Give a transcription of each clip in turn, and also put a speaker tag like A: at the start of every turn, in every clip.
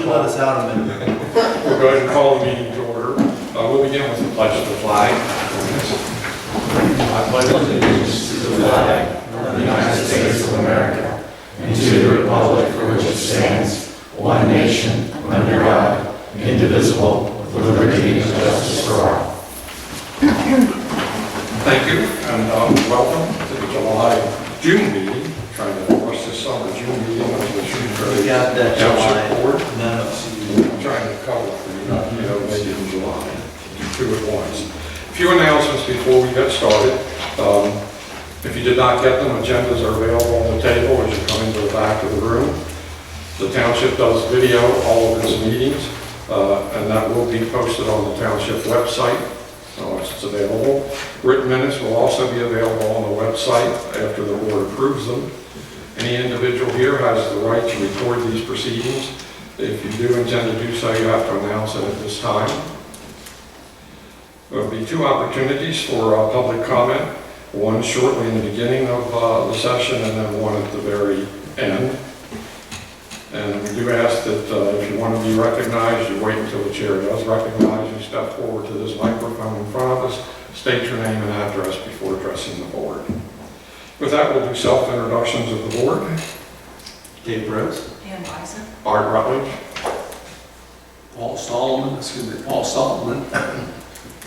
A: you let us out a minute?
B: We'll go ahead and call the meeting to order. We'll begin with the pledge of the flag. I pledge allegiance to the flag of the United States of America and to the republic for which it stands, one nation, under God, indivisible, with liberty and justice for all. Thank you, and welcome to the June meeting. Trying to force this summer June meeting of the Shrewsbury Township Board. I'm trying to cover for you, maybe in July. Do two at once. A few announcements before we get started. If you did not get them, agendas are available on the table as you come into the back of the room. The township does video all of its meetings, and that will be posted on the township website. It's available. Written minutes will also be available on the website after the board approves them. Any individual here has the right to record these proceedings. If you do intend to do so, you have to announce it at this time. There will be two opportunities for public comment, one shortly in the beginning of the session and then one at the very end. And we do ask that if you want to be recognized, you wait until the chair does recognize you, step forward to this microphone in front of us, state your name and address before addressing the board. With that, we'll do self-introductions of the board.
A: Dave Rose.
C: Dan Bison.
B: Art Rutledge.
D: Paul Solomon.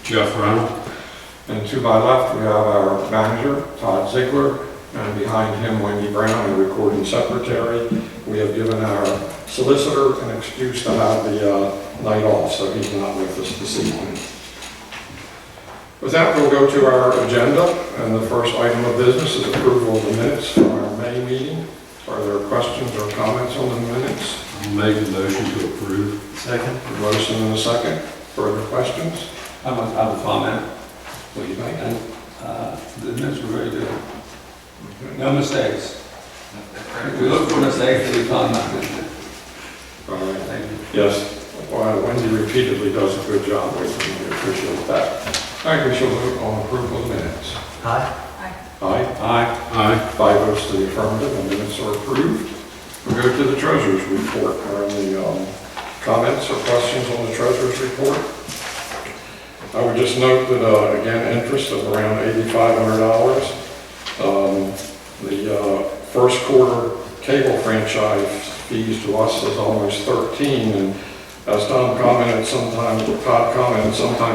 E: Jeff Reynolds.
B: And to my left, we have our manager, Todd Ziegler, and behind him, Wendy Brown, the recording secretary. We have given our solicitor an excuse to have the night off, so he's not with us this evening. With that, we'll go to our agenda, and the first item of business is approval of the minutes from our May meeting. Are there questions or comments on the minutes?
E: I'll make a motion to approve.
A: Second.
B: A motion and a second. Further questions?
D: I have a comment.
B: What do you think?
D: The minutes were very good. No mistakes. We look for mistakes and we find nothing.
B: All right.
D: Thank you.
B: Yes. Well, Wendy repeatedly does a good job with them. We appreciate that. All right, we shall vote on approval of the minutes.
A: Aye.
B: Aye.
D: Aye.
E: Aye.
B: 5 votes to the affirmative, and minutes are approved. We go to the treasurer's report. Are there any comments or questions on the treasurer's report? I would just note that, again, interest of around $8,500. The first quarter cable franchise fees to us is almost 13, and as Todd commented sometime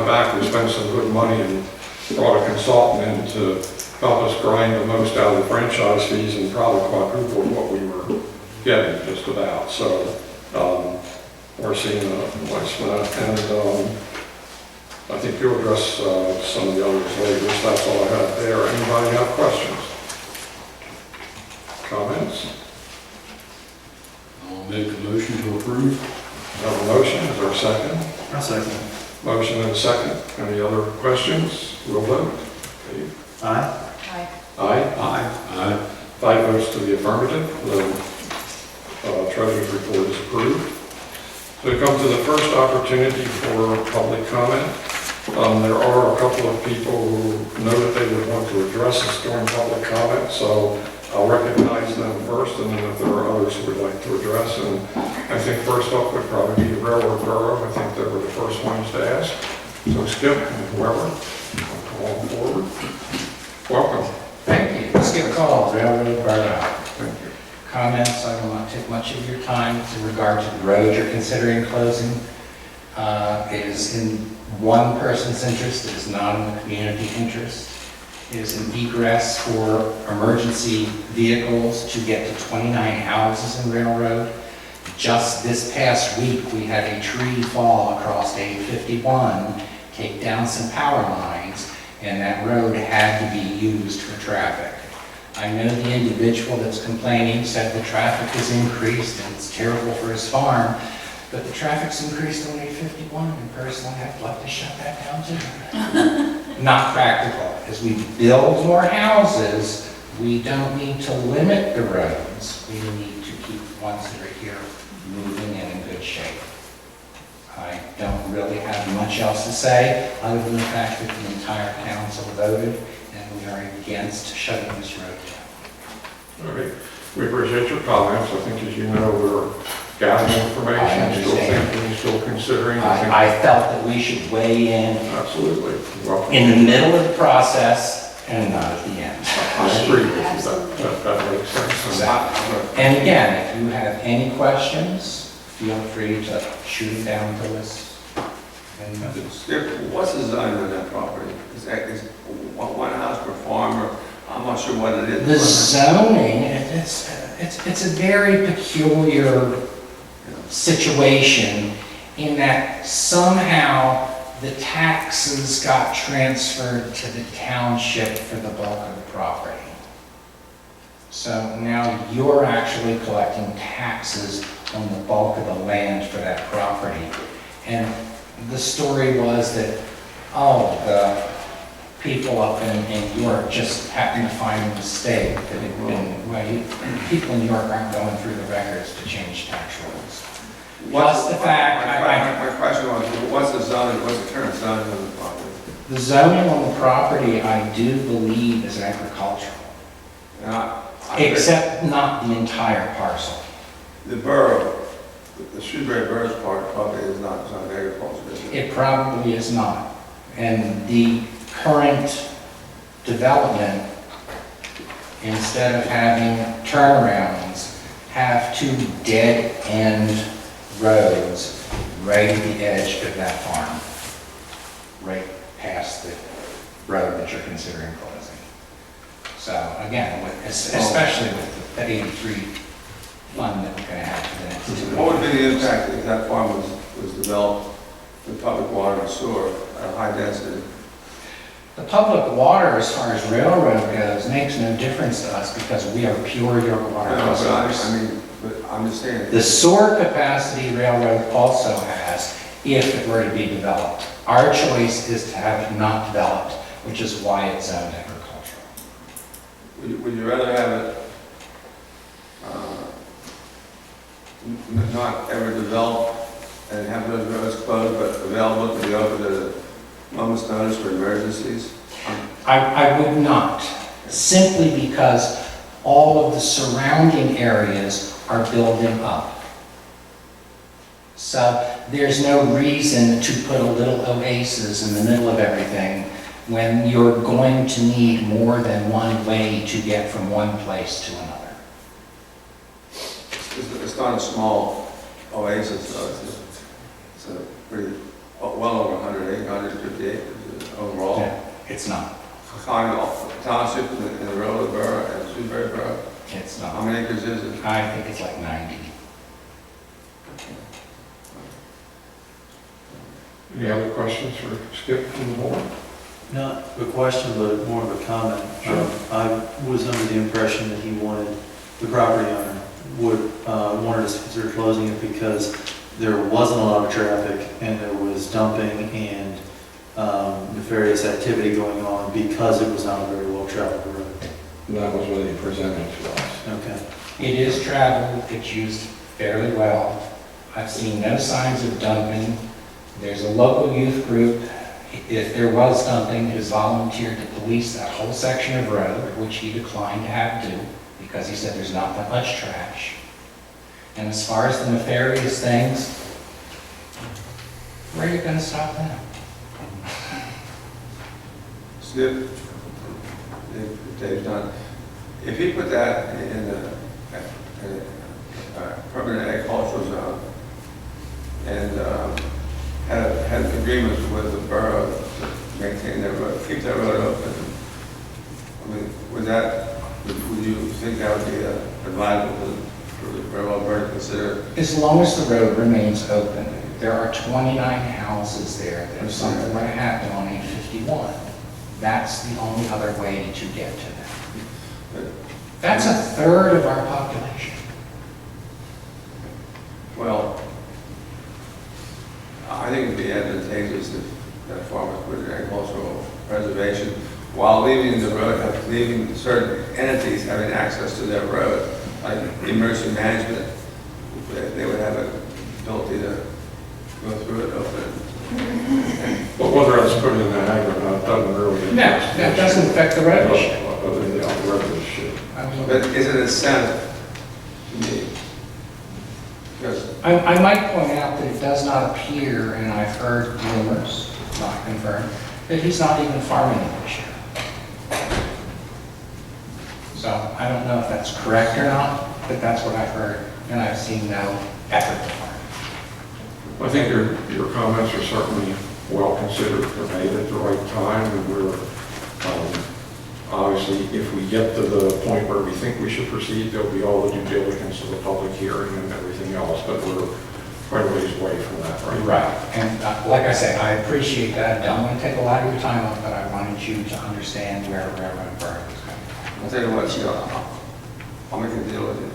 B: back, we spent some good money and brought a consultant in to help us grind the most out of the franchise fees and probably quadrupled what we were getting just about. So we're seeing a nice amount, and I think you'll address some of the others later. So that's all I have there. Anybody have questions? Comments?
E: I'll make a motion to approve.
B: I have a motion. Is there a second?
A: I'll second.
B: Motion and a second. Any other questions? We'll vote. Okay.
A: Aye.
C: Aye.
B: Aye.
E: Aye.
B: 5 votes to the affirmative. The treasurer's report is approved. So we come to the first opportunity for public comment. There are a couple of people who know that they would want to address us during public comment, so I'll recognize them first, and then if there are others who would like to address. And I think first up would probably be the Railroad Borough. I think they were the first ones to ask. So Skip and whoever, come on forward. Welcome.
F: Thank you. Skip Call, Railroad Borough.
B: Thank you.
F: Comments, I will not take much of your time in regard to the road you're considering closing. It is in one person's interest, it is not in the community interest. It is an egress for emergency vehicles to get to 29 houses in Railroad. Just this past week, we had a tree fall across A51, take down some power lines, and that road had to be used for traffic. I know the individual that's complaining said the traffic has increased and it's terrible for his farm, but the traffic's increased on A51, and personally I'd like to shut that down too. Not practical. As we build more houses, we don't need to limit the roads. We need to keep the ones that are here moving and in good shape. I don't really have much else to say, other than the fact that the entire council voted and we are against shutting this road down.
B: All right. We appreciate your comments. I think, as you know, we're gather more information,
F: I
B: still
F: understand.
B: thinking, still considering?
F: I felt that we should weigh in
B: Absolutely. Welcome.
F: in the middle of the process and not at the end.
B: I agree with you, that makes sense.
F: And again, if you have any questions, feel free to shoot them down to us. And
D: Skip, what's the zoning on that property? Is one house per farm, or I'm not sure what it is.
F: the zoning, it's a very peculiar situation in that somehow the taxes got transferred to the township for the bulk of the property. So now you're actually collecting taxes on the bulk of the land for that property. And the story was that, the people up in York just happened to find a mistake that had been, people in York aren't going through the records to change tax rules. Plus the fact,
D: My question was, what's the zoning, what's the current zoning on the property?
F: the zoning on the property, I do believe is agricultural, except not the entire parcel.
D: The borough, the Shrewsbury borough's part probably is not agriculture, is it?
F: It probably is not. And the current development, instead of having turnarounds, have two dead-end roads right at the edge of that farm, right past the road that you're considering closing. So again, especially with the 83 fund that we're going to have for the next 2
D: What would
F: years.
D: be the impact if that farm was developed with public water and sewer at a high density?
F: The public water, as far as railroad goes, makes no difference to us because we are pure York water
D: No, but
F: customers.
D: but I'm just saying.
F: The sewer capacity railroad also has, if it were to be developed. Our choice is to have it not developed, which is why it's zoned agricultural.
D: Would you rather have it not ever developed and have those roads closed, but available to be open at a moment's notice for emergencies?
F: I would not, simply because all of the surrounding areas are building up. So there's no reason to put a little oasis in the middle of everything when you're going to need more than one way to get from one place to another.
D: It's not a small oasis, though. It's a pretty, well over 100 acres, 150 acres overall.
F: Yeah, it's not.
D: Township in the road of borough and Shrewsbury borough.
F: It's
D: How
F: not.
D: many acres is it?
F: I think it's like 90.
B: Any other questions for Skip from the board?
A: Not a question, but more of a comment.
B: Sure.
A: I was under the impression that he wanted, the property owner wanted us to consider closing it because there wasn't a lot of traffic and there was dumping and nefarious activity going on because it was not a very well-traveled road.
B: That was what he presented to us.
A: Okay.
F: It is traveled, it's used fairly well. I've seen no signs of dumping. There's a local youth group, if there was dumping, has volunteered to police that whole section of road, which he declined to have do, because he said there's not that much trash. And as far as the nefarious things, where are you gonna stop them?
D: Skip, if Dave's done, if he put that in a permanent agricultural zone and had agreements with the borough to maintain their road, keep that road open, I mean, would you think that would be advisable for the railroad board to consider?
F: As long as the road remains open, there are 29 houses there. If something were to happen on 851, that's the only other way to get to them. That's a third of our population.
D: Well, I think it'd be advantageous if that farmers put in agricultural preservation while leaving the road, leaving certain entities having access to their road, like emergency management. They would have an ability to go through it open.
B: But whether it's put in that agreement, doesn't really.
F: No, that doesn't affect the road issue.
B: Other than the road issue.
F: I mean,
D: But is it an incentive to me? Because
F: I might point out that it does not appear, and I've heard rumors, not confirmed, that he's not even farming it this year. So I don't know if that's correct or not, but that's what I've heard, and I've seen no effort to farm.
B: I think your comments are certainly well considered, they're made at the right time, and we're, obviously, if we get to the point where we think we should proceed, there'll be all the due diligence of the public hearing and everything else, but we're quite a ways away from that right now.
F: Right, and like I say, I appreciate that. I don't want to take a lot of your time up, but I wanted you to understand where Reverend Burke is coming from.
D: I'll tell you what, I'll make a deal with you.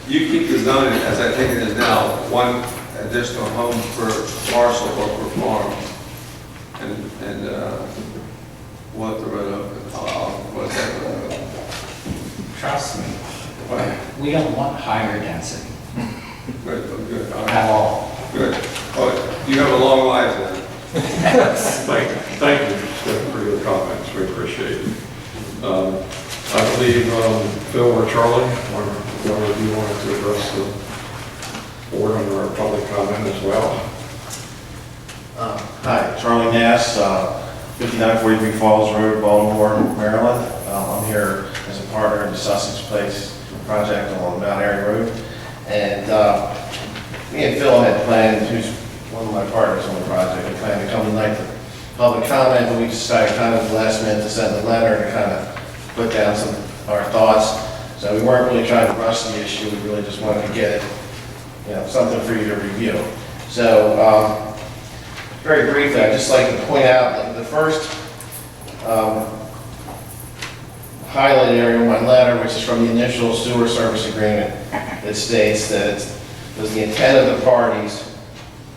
D: You keep the zoning as I think it is now, one additional home per parcel or per farm, and we'll have to run up, what's that?
F: Trust me, we don't want higher density
D: Good, good, all right,
F: at all.
D: good. Oh, you have a long life then.
B: Thank you for your comments, we appreciate it. I believe Phil or Charlie, one of you wanted to address the board under our public comment as well.
C: Hi, Charlie Nass, 5943 Falls Road, Baltimore, Maryland. I'm here as a partner in the Sussex Place project on Mount Airy Road. And me and Phil had planned, who's one of my partners on the project, we planned to come tonight to public comment, but we decided kind of at the last minute to send a letter to kind of put down some of our thoughts. So we weren't really trying to rush the issue, we really just wanted to get it, something for you to review. So, very briefly, I'd just like to point out that the first highlighted area in my letter, which is from the initial sewer service agreement, that states that it was the intent of the parties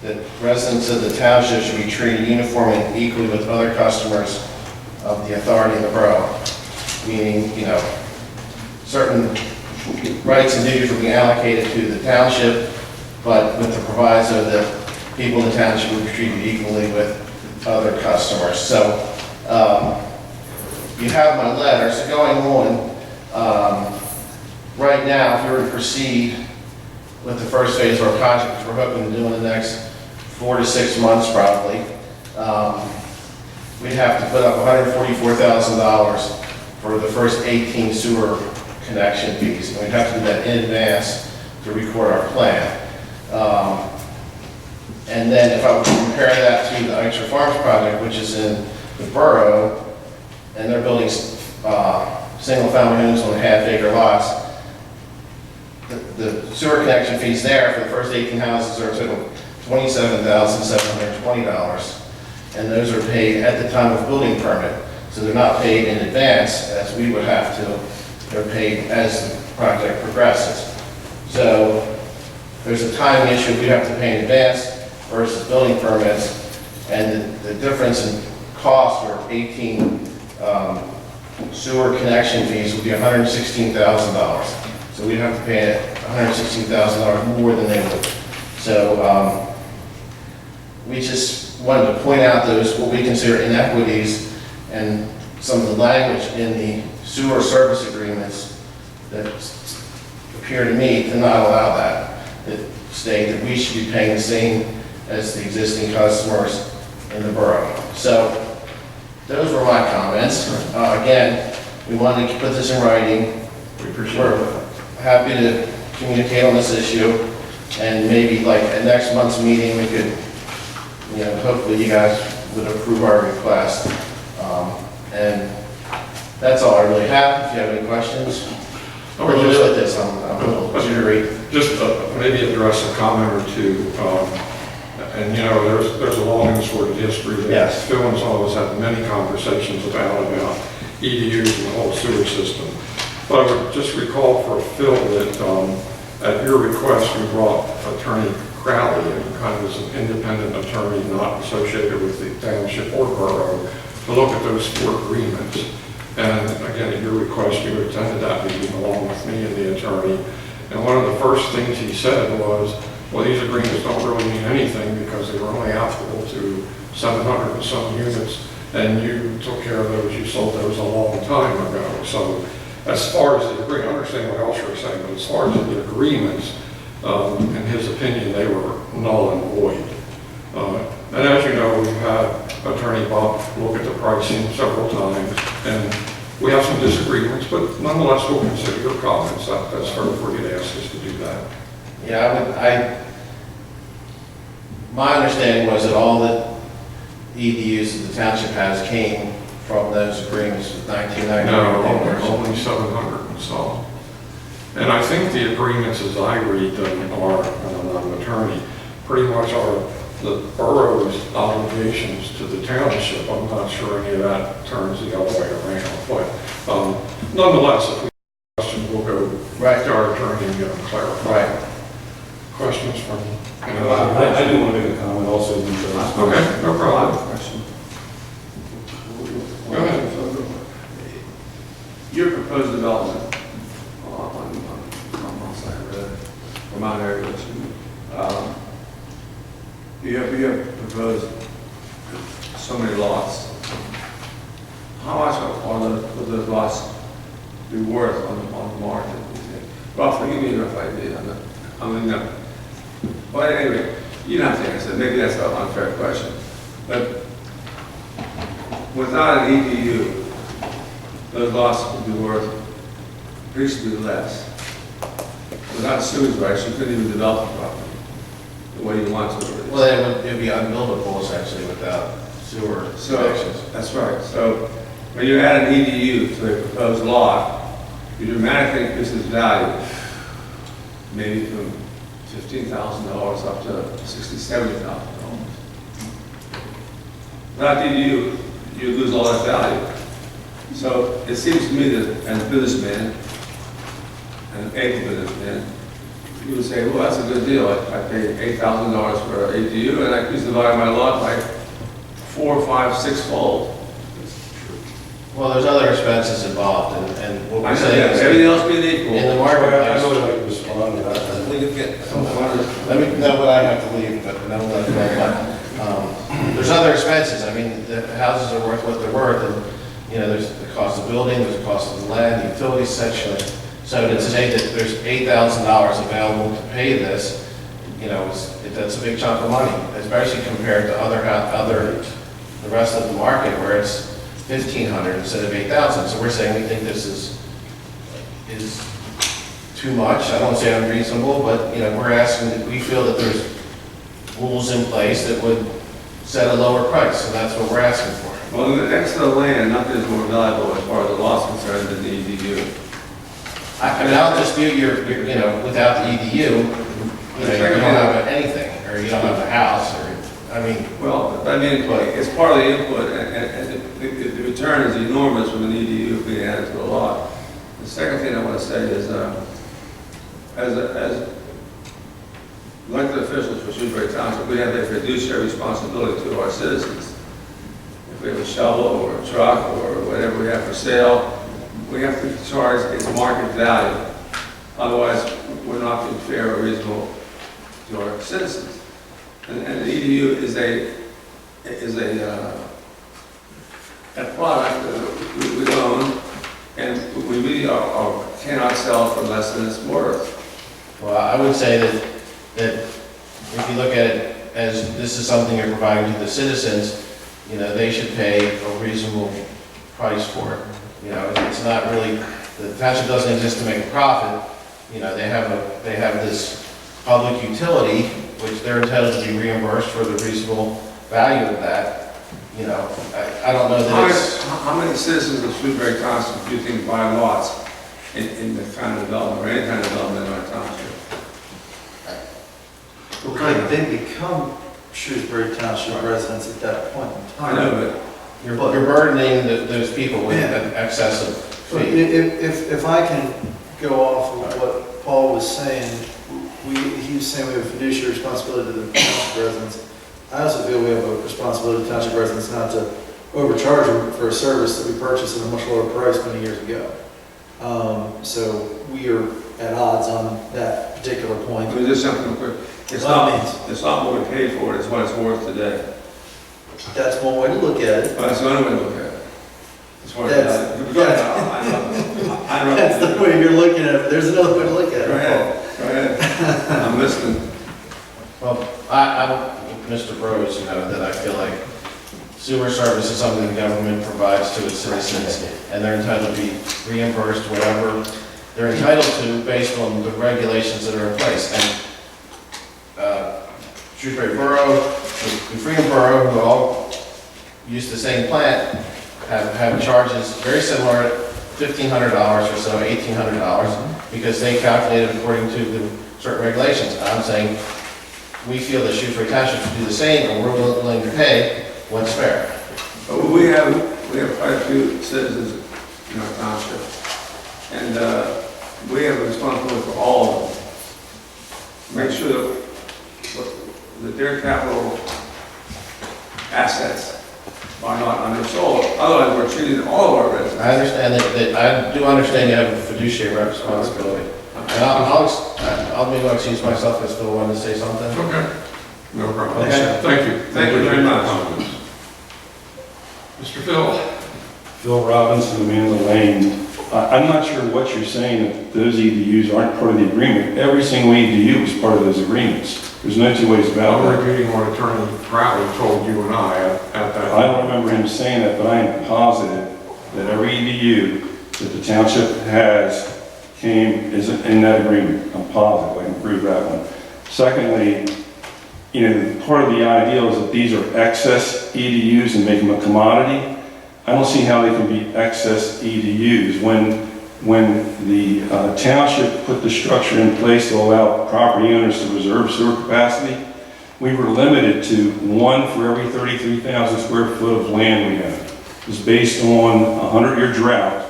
C: that residents of the township should be treated uniformly and equally with other customers of the authority of the borough. Meaning, certain rights and duties will be allocated to the township, but with the proviso that people in the township will be treated equally with other customers. So, you have my letter. So going on, right now, if we were to proceed with the first phase of our project, which we're hoping to do in the next 4 to 6 months probably, we'd have to put up $144,000 for the first 18 sewer connection fees. And we'd have to do that in advance to record our plan. And then if I would compare that to the Extra Farms project, which is in the borough, and they're building single-family homes on half-acre lots, the sewer connection fees there for the first 18 houses are a total of $27,720, and those are paid at the time of building permit. So they're not paid in advance, as we would have to. They're paid as the project progresses. So there's a timing issue we have to pay in advance versus building permits, and the difference in cost for 18 sewer connection fees would be $116,000. So we'd have to pay $116,000 more than they would. So we just wanted to point out those, what we consider inequities, and some of the language in the sewer service agreements that appear to me to not allow that. That state that we should be paying the same as the existing customers in the borough. So those were my comments. Again, we wanted to put this in writing. We're happy to communicate on this issue, and maybe like at next month's meeting we could, hopefully you guys would approve our request. And that's all I really have. If you have any questions, what do you do with this? I'm a little jittery.
B: Just maybe address a comment or two. And there's a long and sordid history that
C: Yes.
B: Phil and some of us had many conversations about EDUs and the whole sewer system. But I would just recall for Phil that at your request, we brought Attorney Crowley in, kind of as an independent attorney not associated with the township or borough, to look at those 4 agreements. And again, at your request, you attended that meeting along with me and the attorney. And one of the first things he said was, well, these agreements don't really mean anything because they were only applicable to 700 and some units, and you took care of those, you sold those a long time ago. So as far as the agreement, I understand what else you're saying, but as far as the agreements, in his opinion, they were null and void. And as you know, we've had Attorney Bob look at the pricing several times, and we have some disagreements, but nonetheless, we'll consider your comments. That's fair for you to ask us to do that.
C: Yeah, my understanding was that all the EDUs that the township has came from those agreements with 1990.
B: No, only 700 and some. And I think the agreements, as I read them, are, and I'm not an attorney, pretty much are the borough's obligations to the township. I'm not sure any of that turns the other way around, but nonetheless, if we have questions, we'll go to our attorney and get them clarified.
C: Right.
B: Questions from
G: I do want to make a comment also.
B: Okay, no problem. Go ahead.
D: Your proposed development on Mount Sinai Road, or Mount Airy, you have proposed so many lots. How much would those lots be worth on the market? Roughly, give me a rough idea. But anyway, you don't have to answer. Maybe that's an unfair question. But without an EDU, those lots would be worth appreciably less. Without sewage rights, you couldn't even develop the property the way you want to.
C: Well, then it would be unbuildable essentially without sewer connections.
D: That's right. So when you add an EDU to a proposed lot, you dramatically increase its value, maybe from $15,000 up to $60,000, $70,000. Without EDU, you lose all that value. So it seems to me that as a businessman, and an able businessman, you would say, well, that's a good deal. I paid $8,000 for an EDU, and I increased the value of my lot by 4, 5, 6-fold.
C: Well, there's other expenses involved, and what
D: I
C: we're
D: know
C: saying
D: that.
C: is
D: Everything else being equal.
C: in the
G: I
C: marketplace.
G: would like to respond to that.
C: Let me know when I have to leave, but no, there's other expenses. I mean, the houses are worth what they're worth, and, you know, there's the cost of building, there's the cost of the land, the utilities section. So to say that there's $8,000 available to pay this, you know, that's a big chunk of money, especially compared to the rest of the market where it's $1,500 instead of $8,000. So we're saying we think this is too much. I don't say unreasonable, but, you know, we're asking that we feel that there's rules in place that would set a lower price, and that's what we're asking for.
D: Well, the extra land, nothing is more valuable as far as the lot's concerned than the EDU.
C: I mean, I'll dispute your, you know, without the EDU, you know, you don't have anything, or you don't have a house, or, I mean.
D: Well, I mean, it's part of the input, and the return is enormous from an EDU being added to a lot. The second thing I want to say is, as elected officials for Shrewsbury Township, we have a fiduciary responsibility to our citizens. If we have a shovel or a truck or whatever we have for sale, we have to charge its market value. Otherwise, we're not being fair or reasonable to our citizens. And the EDU is a product that we own, and we really cannot sell for less than it's worth.
C: Well, I would say that if you look at it as this is something you're providing to the citizens, you know, they should pay a reasonable price for it. You know, it's not really, the township doesn't exist to make a profit. You know, they have this public utility, which they're entitled to be reimbursed for the reasonable value of that. You know, I don't know that it's.
D: How many citizens of Shrewsbury Township do you think buy lots in the kind of development, or any kind of development in our township?
A: Well, they become Shrewsbury Township residents at that point in
D: I
A: time.
D: know, but
C: You're burdening those people with
A: Yeah.
C: an excessive
A: But
C: fee.
A: if I can go off of what Paul was saying, he was saying we have a fiduciary responsibility to the township residents. I also feel we have a responsibility to township residents not to overcharge them for a service that we purchased at a much lower price many years ago. So we are at odds on that particular point.
D: let me just jump real quick. It's
A: By all
D: not,
A: means.
D: it's not what we paid for it, it's what it's worth today.
A: That's one way to look at it.
D: Well, that's the only way to look at it. As far as
A: That's-
D: I interrupt
A: There's another way to look at
D: Go
A: it.
D: ahead, go ahead. I'm listening.
C: Well, I, Mr. Rose, you know, that I feel like sewer service is something the government provides to its citizens, and they're entitled to be reimbursed whatever they're entitled to based on the regulations that are in place. And Shrewsbury Borough, the Freedom Borough, who all use the same plant, have charges very similar, $1,500 or so, $1,800, because they calculated according to the certain regulations. I'm saying we feel that Shrewsbury Township should do the same, and we're willing to pay what's fair.
D: But we have quite a few citizens in our township, and we have a responsibility for all of them. Make sure that their capital assets are not undersold, otherwise we're treating all of our residents.
C: I understand that, I do understand you have a fiduciary responsibility. And I'll be going to excuse myself, I still wanted to say something.
B: Okay. No problem.
C: Okay.
B: Thank you.
D: Thank you very much.
B: Mr. Phil?
G: Phil Robinson, Amanda Lane. I'm not sure what you're saying, that those EDUs aren't part of the agreement. Every single EDU is part of those agreements. There's no two ways about
B: I'm
G: it.
B: repeating what Attorney Crowley told you and I at that.
G: I don't remember him saying that, but I am positive that every EDU that the township has is in that agreement. I'm positive, I can prove that one. Secondly, you know, part of the ideal is that these are excess EDUs and make them a commodity. I don't see how they can be excess EDUs. When the township put the structure in place to allow property owners to reserve sewer capacity, we were limited to one for every 33,000 square foot of land we had. It was based on a 100-year drought,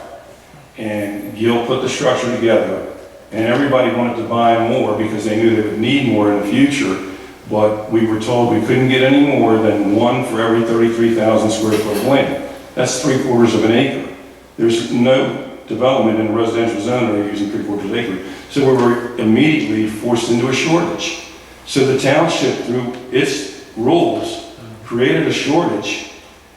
G: and Gil put the structure together, and everybody wanted to buy more because they knew they would need more in the future, but we were told we couldn't get any more than one for every 33,000 square foot of land. That's 3/4 of an acre. There's no development in a residential zone that are using 3/4 acre. So we were immediately forced into a shortage. So the township, through its rules, created a shortage,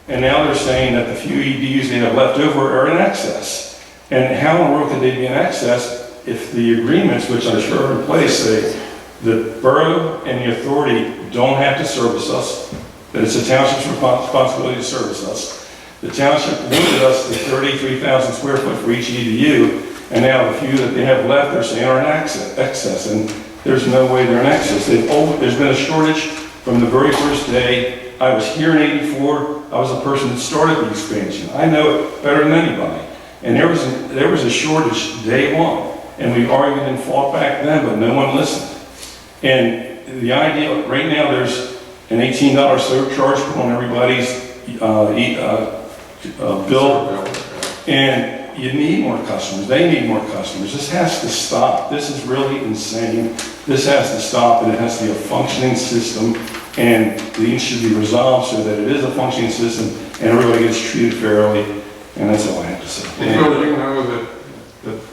G: and now they're saying that the few EDUs they have left over are in excess. And how in the world could they be in excess if the agreements, which I'm sure are in place, say the borough and the authority don't have to service us, that it's the township's responsibility to service us. The township limited us to 33,000 square foot for each EDU, and now the few that they have left, they're saying are in excess, and there's no way they're in excess. There's been a shortage from the very first day. I was here in '84. I was the person that started the expansion. I know it better than anybody. And there was a shortage day one, and we argued and fought back then, but no one listened. And the idea, right now, there's an $18 surcharge put on everybody's bill, and you need more customers. They need more customers. This has to stop. This is really insane. This has to stop, and it has to be a functioning system, and these should be resolved so that it is a functioning system and everybody gets treated fairly, and that's all I have to say.
B: Well, you know that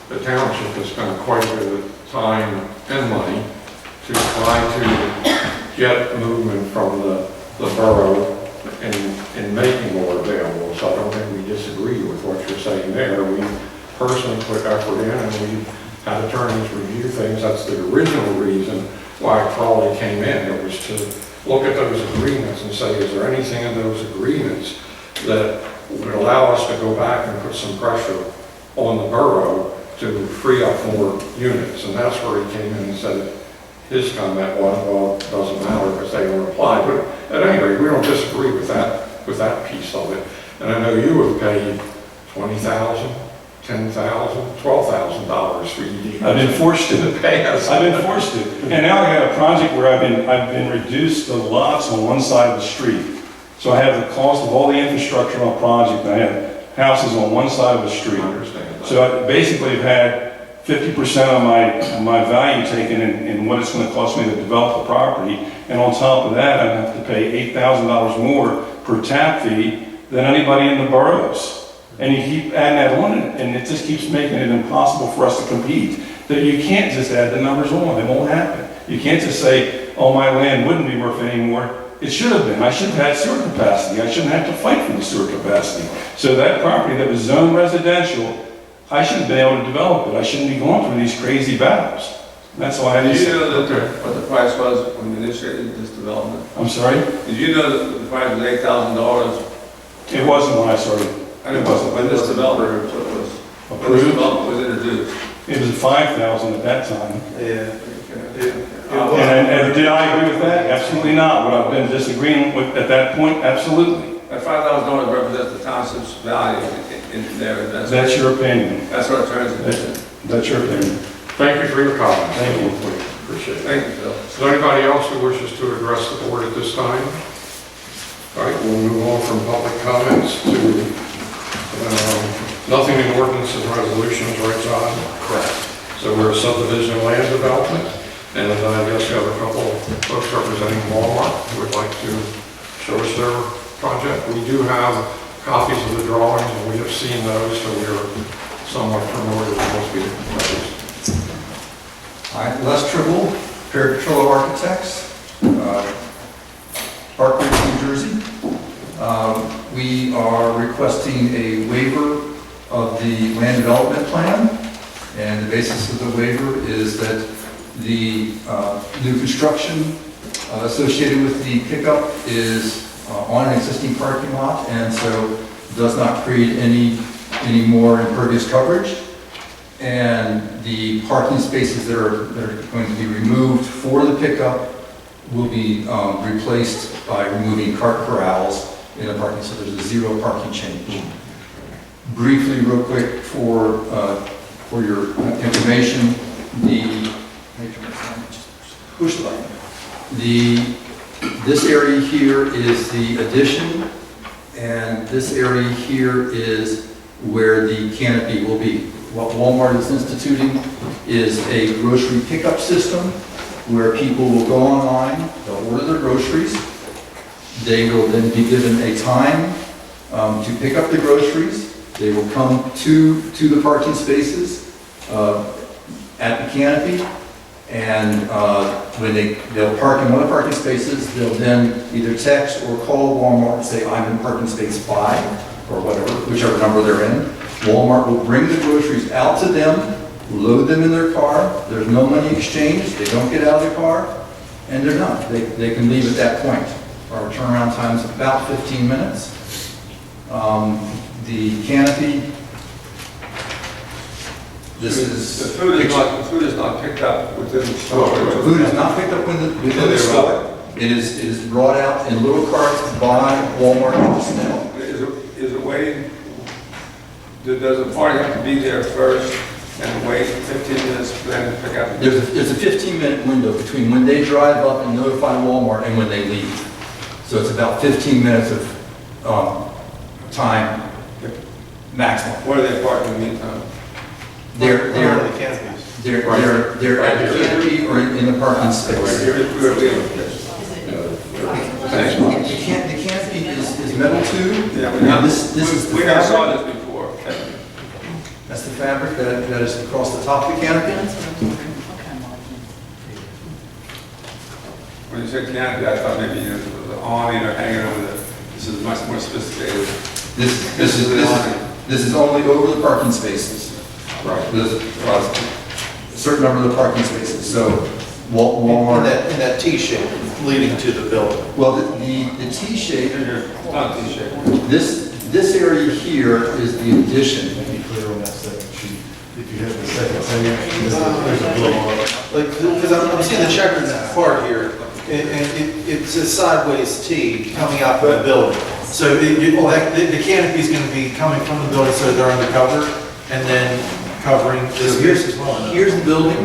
B: the township has spent quite a bit of time and money to try to get movement from the borough in making more available. So I don't think we disagree with what you're saying there. We personally put effort in, and we had attorneys review things. That's the original reason why Crawley came in. It was to look at those agreements and say, is there anything in those agreements that would allow us to go back and put some pressure on the borough to free up more units? And that's where he came in and said, his comment was, well, it doesn't matter because they don't apply. But at any rate, we don't disagree with that piece of it. And I know you have paid $20,000, $10,000, $12,000 for ED.
G: I've been forced to.
B: pay us.
G: I've been forced to. And now I got a project where I've been reduced the lots on one side of the street. So I have the cost of all the infrastructure on a project. I have houses on one side of the street.
B: I understand that.
G: So I basically have had 50% of my value taken in what it's going to cost me to develop the property. And on top of that, I have to pay $8,000 more per tap fee than anybody in the boroughs. And you keep adding that on, and it just keeps making it impossible for us to compete. That you can't just add the numbers on, it won't happen. You can't just say, oh, my land wouldn't be worth any more. It should have been. I should have had sewer capacity. I shouldn't have to fight for the sewer capacity. So that property that was zoned residential, I shouldn't be able to develop it. I shouldn't be going through these crazy battles. That's why I
D: Did
G: just,
D: you know that what the price was when you initiated this development?
G: I'm sorry?
D: Did you know that the price was $8,000?
G: It wasn't when I started.
D: And it wasn't when this development was introduced?
G: It was 5,000 at that time.
A: Yeah.
G: And did I agree with that? Absolutely not. Would I have been disagreeing with, at that point? Absolutely.
D: That $5,000 represents the township's value in their investment.
G: That's your opinion.
D: That's what it turns into.
G: That's your opinion.
B: Thank you for your comments.
G: Thank you.
B: Appreciate it.
D: Thank you, Phil.
B: Is there anybody else who wishes to address the board at this time? All right, we'll move on from public comments to, nothing in ordinances and resolutions, right, John? Correct. So we're a subdivision and land development, and I guess we have a couple of folks representing Walmart who would like to show us their project. We do have copies of the drawings, and we have seen those, so we are somewhat familiar with most people.
H: Hi, Les Tribble, Petrola Architects, Park Ridge, New Jersey. We are requesting a waiver of the land development plan, and the basis of the waiver is that the new construction associated with the pickup is on an existing parking lot, and so does not create any more impervious coverage. And the parking spaces that are going to be removed for the pickup will be replaced by removing cart corrals in the parking, so there's a zero parking change. Briefly, real quick, for your information, push the button. This area here is the addition, and this area here is where the canopy will be. What Walmart is instituting is a grocery pickup system where people will go online, they'll order their groceries, they will then be given a time to pick up the groceries, they will come to the parking spaces at the canopy, and when they'll park in one of the parking spaces, they'll then either text or call Walmart and say, I'm in parking space 5, or whatever, whichever number they're in. Walmart will bring the groceries out to them, load them in their car, there's no money exchanged, they don't get out of the car, and they're done. They can leave at that point. Our turnaround time is about 15 minutes. The canopy,
D: The food is not picked up within the store.
H: Food is not picked up within the store. It is brought out in little carts by Walmart personnel.
D: Is it waiting? Does the party have to be there first and wait 15 minutes for them to pick up?
H: There's a 15-minute window between when they drive up and notify Walmart and when they leave. So it's about 15 minutes of time maximum.
D: Where are they parking in the meantime?
H: They're
A: the canopies.
H: at the canopy or in the parking space. The canopy is metal tube.
D: Yeah,
H: This is the
D: we never saw
H: fabric.
D: this before.
H: That's the fabric that is across the top of the canopy.
D: When you said canopy, I thought maybe it was an awning or hanging over the, this is much more sophisticated.
H: This is only over the parking spaces.
D: Right.
H: There's a certain number of the parking spaces. So Walmart.
A: In that T-shape leading to the building.
H: Well, the T-shape.
D: It's not T-shaped.
H: This area here is the addition.
I: Be clear on that second sheet. If you have the second page, there's a
A: Like, because I'm seeing the checkered part here, and it's a sideways T coming out from the building. So the canopy is going to be coming from the building, so they're undercover, and then covering this space as well.
H: Here's the building,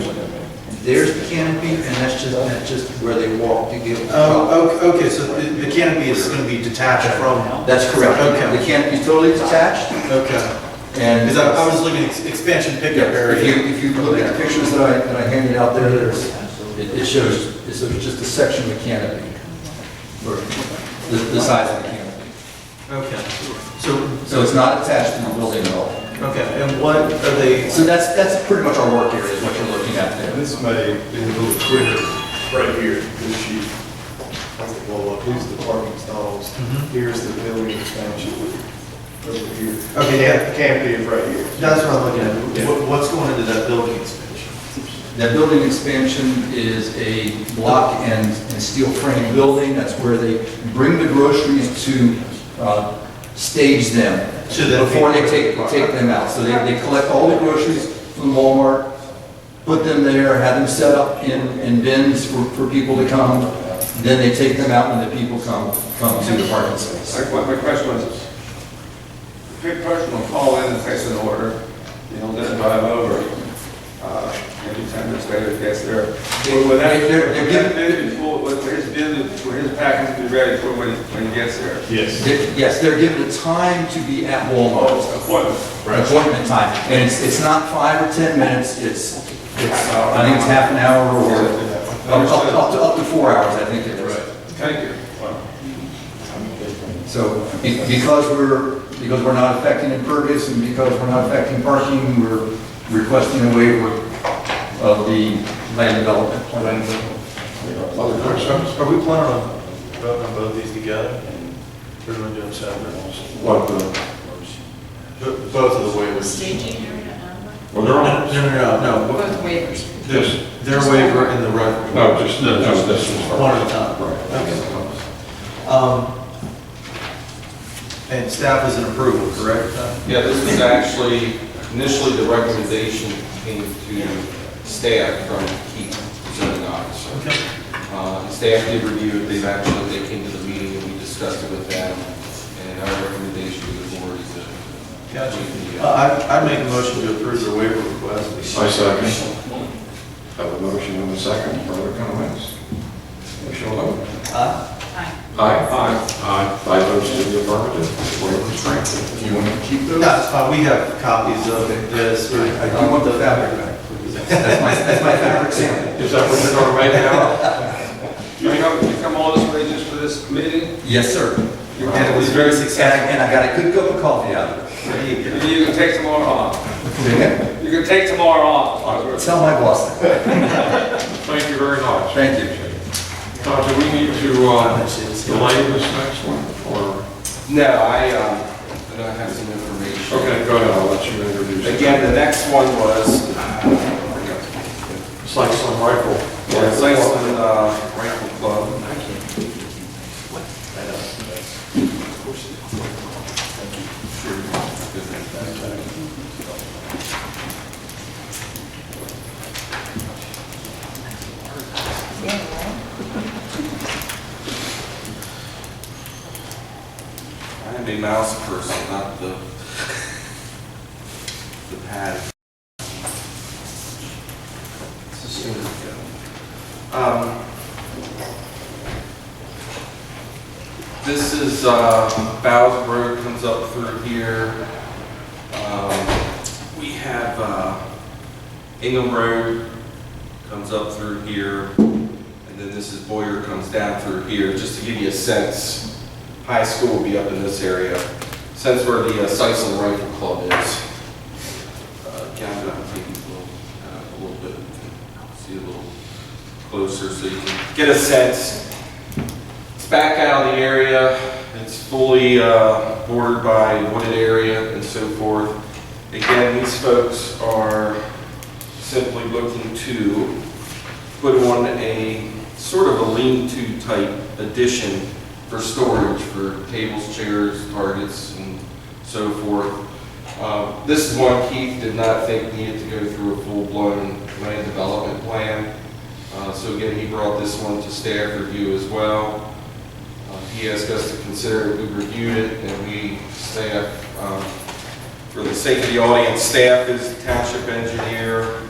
H: there's the canopy, and that's just where they walk to get.
A: Okay, so the canopy is going to be detached from.
H: That's correct.
A: Okay.
H: The canopy is totally detached,
A: Okay.
H: and.
A: Because I was looking at expansion pickup area.
H: If you look at the pictures that I handed out there, it shows just a section of the canopy, or the size of the canopy.
A: Okay.
H: So it's not attached to the building at all.
A: Okay, and what are they?
H: So that's pretty much our work area, is what you're looking at there.
I: This may be a little clearer right here, this sheet. That's the blow up. These are the parking stalls. Here's the building expansion.
A: Okay, yeah,
C: Can't be right here.
A: that's what I'm looking at. What's going into that building expansion?
H: That building expansion is a block and steel frame building. That's where they bring the groceries to stage them
A: So that
H: before they
A: people-
H: take them out. So they collect all the groceries from Walmart, put them there, have them set up in bins for people to come. Then they take them out when the people come to the parking space.
D: My question was, if a person will call in and place an order, then drive over, maybe 10 minutes later it gets there. Will his package be ready for when he gets there?
I: Yes.
H: Yes, they're given a time to be at Walmart. Appointment time. And it's not 5 or 10 minutes, it's I think it's half an hour or up to 4 hours, I think it is.
D: Thank you.
H: So because we're not affecting impervious and because we're not affecting parking, we're requesting a waiver of the land development plan.
B: Other questions?
A: Are we planning on voting on both these together? Or are we doing separate?
B: What the,
A: Both of the waivers.
J: Staging area,
B: well, they're on,
A: No.
J: both waivers.
B: this,
A: Their waiver and the right.
B: no, just this one.
A: One at a time. Okay. And staff is an approval, correct?
K: Yeah, this was actually, initially the recommendation came to staff from Keith, the zoning officer.
A: Okay.
K: Staff did review it, they came to the meeting and we discussed it with them, and our recommendation to the board is that.
A: Gotcha. I'd make a motion to approve the waiver request.
B: I second. Have a motion and a second. Further comments? Michelle, vote.
A: Aye.
J: Aye.
B: Aye.
E: Aye.
B: 5 votes to the affirmative. Waiver is granted.
H: Do you want to keep those?
A: That's fine, we have copies of this.
H: I do want the fabric back. That's my fabric sample.
B: Is that what you're going to make now?
D: You come all this way just for this meeting?
H: Yes, sir.
A: And it was very successful.
H: And I got a good cup of coffee out of it.
D: You can take tomorrow off. You can take tomorrow off.
H: Tell my boss that.
B: Thank you very much.
H: Thank you.
B: Todd, do we need to delay this next one, or?
K: No, I have some information.
B: Okay, go ahead, I'll let you introduce it.
K: Again, the next one was,
B: Slice and rifle.
K: Sliceland Rifle Club. I'm a mouse person, not the pad. Here we go. This is Bowes Road comes up through here. We have Ingham Road comes up through here, and then this is Boyer comes down through here. Just to give you a sense, high school will be up in this area. Since where the Sisal Rifle Club is. Again, I'm going to take you a little bit, see a little closer so you can get a sense. It's back out of the area. It's fully bordered by wooded area and so forth. Again, these folks are simply looking to put on a sort of a lean-to type addition for storage for tables, chairs, targets, and so forth. This is one Keith did not think needed to go through a full-blown land development plan. So again, he brought this one to staff review as well. He asked us to consider it. We reviewed it, and we, staff, for the sake of the audience, staff is the township engineer,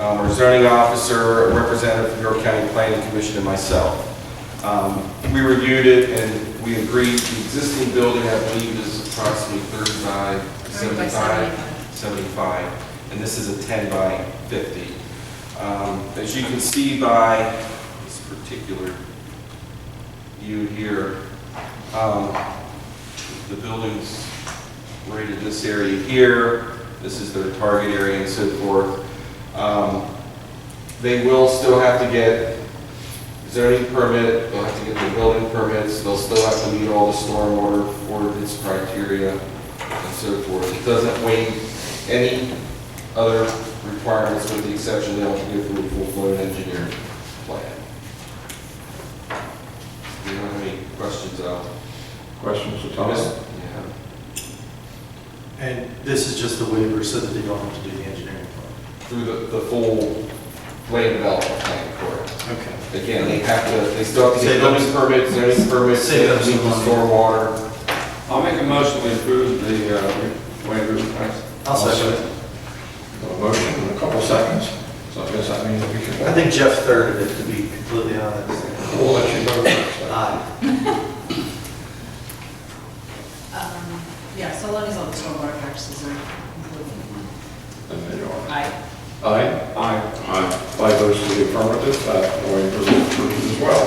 K: our zoning officer, a representative from York County Planning Commission, and myself. We reviewed it and we agreed the existing building, I believe, is approximately 75, and this is a 10 by 50. As you can see by this particular view here, the building's right in this area here. This is their target area and so forth. They will still have to get zoning permit, they'll have to get their building permits, they'll still have to meet all the stormwater ordinance criteria so forth. It doesn't waive any other requirements with the exception they'll have to go through a full-blown engineering plan. Do you have any questions, Al?
B: Questions to Thomas?
K: Yeah.
A: And this is just the waiver so that they don't have to do the engineering part.
K: Through the full land development plan, correct.
A: Okay.
K: Again, they still have to
A: Say
K: get building permits, zoning permits,
A: Say
K: they have
A: those
K: to meet the
A: alone.
K: stormwater.
D: I'll make a motion to approve the waiver request.
A: I'll second it.
B: A motion in a couple seconds. So I guess that means we should.
A: I think Jeff thirded it, to be completely honest.
B: We'll let you vote first.
A: Aye.
J: Yeah, so long as all the stormwater practices are included.
B: And there you are.
J: Aye.
B: Aye?
E: Aye.
B: Five votes to the affirmative, that waiver is approved as well.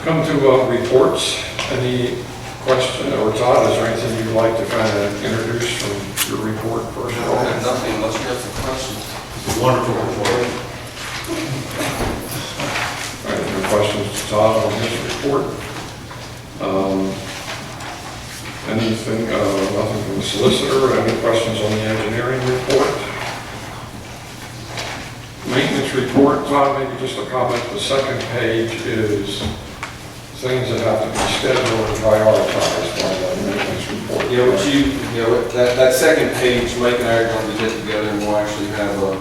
B: Come to reports. Any question, or Todd, is there anything you'd like to kind of introduce from your report first of all?
K: I have nothing unless you have some questions.
A: It's a wonderful report.
B: All right, no questions to Todd on his report. Anything, nothing from the solicitor, any questions on the engineering report? Maintenance report, Todd, maybe just a comment, the second page is things that have to be scheduled and prioritized by the maintenance report.
K: Yeah, that second page, Mike and I are going to get together and we'll actually have a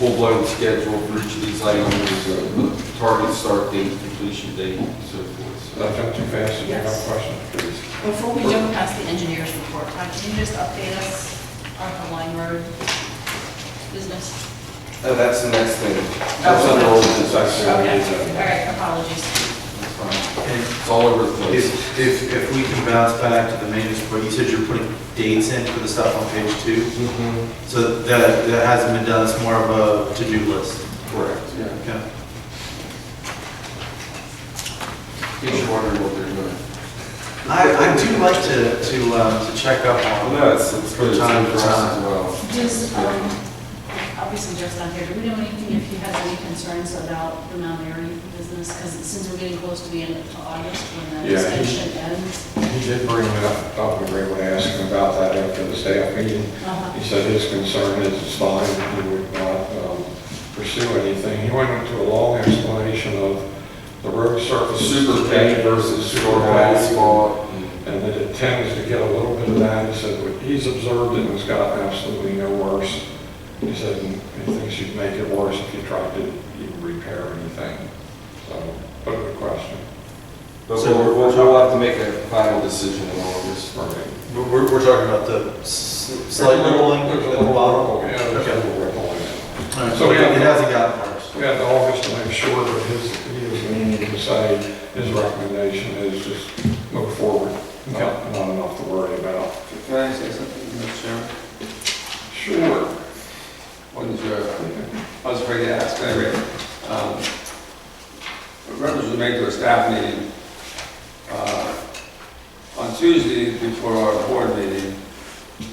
K: full-blown schedule for each of these items, the target start date, completion date, and so forth.
B: Did I jump too fast? Did you have
J: Yes.
B: questions, please?
J: Before we jump past the engineer's report, Todd, can you just update us on the line road business?
K: Oh, that's the next thing. That's under old business.
J: Okay, all right, apologies.
K: That's fine. It's all over the place.
A: If we can bounce back to the maintenance report, you said you're putting dates in for the stuff on page 2. So that hasn't been done, it's more of a to-do list.
K: Correct, yeah.
A: Okay.
K: In case you're wondering what they're doing.
A: I do like to check up on.
K: No, it's good time for us as well.
J: Does, obviously Jeff's not here, do we know anything if he has any concerns about the Mount Airy business? Because since we're getting close to the end of August, when the
B: Yeah,
J: extension ends.
B: He did bring it up, Dr. Gray would ask him about that after the staff meeting. He said his concern is it's fine, he would not pursue anything. He went into a long explanation of the road surface.
K: Super paved versus short asphalt.
B: And that it tends to get a little bit of that. He said what he's observed it has gotten absolutely no worse. He said he thinks you'd make it worse if you tried to even repair anything. So, but a good question.
K: But we'll have to make a final decision in August.
B: Right.
A: We're talking about the slight rippling at
B: There's a
A: the
B: little
A: bottom?
B: ripple, yeah, there's a little ripple in it.
A: All right,
B: So we have-
A: it hasn't gotten worse.
B: We have to August to make sure that he is meaning to say his recommendation is just move forward. Not enough to worry about.
D: Can I say something, Mr. Chairman?
B: Sure.
D: I was afraid to ask, anyway. Reference was made to a staff meeting. On Tuesday, before our board meeting,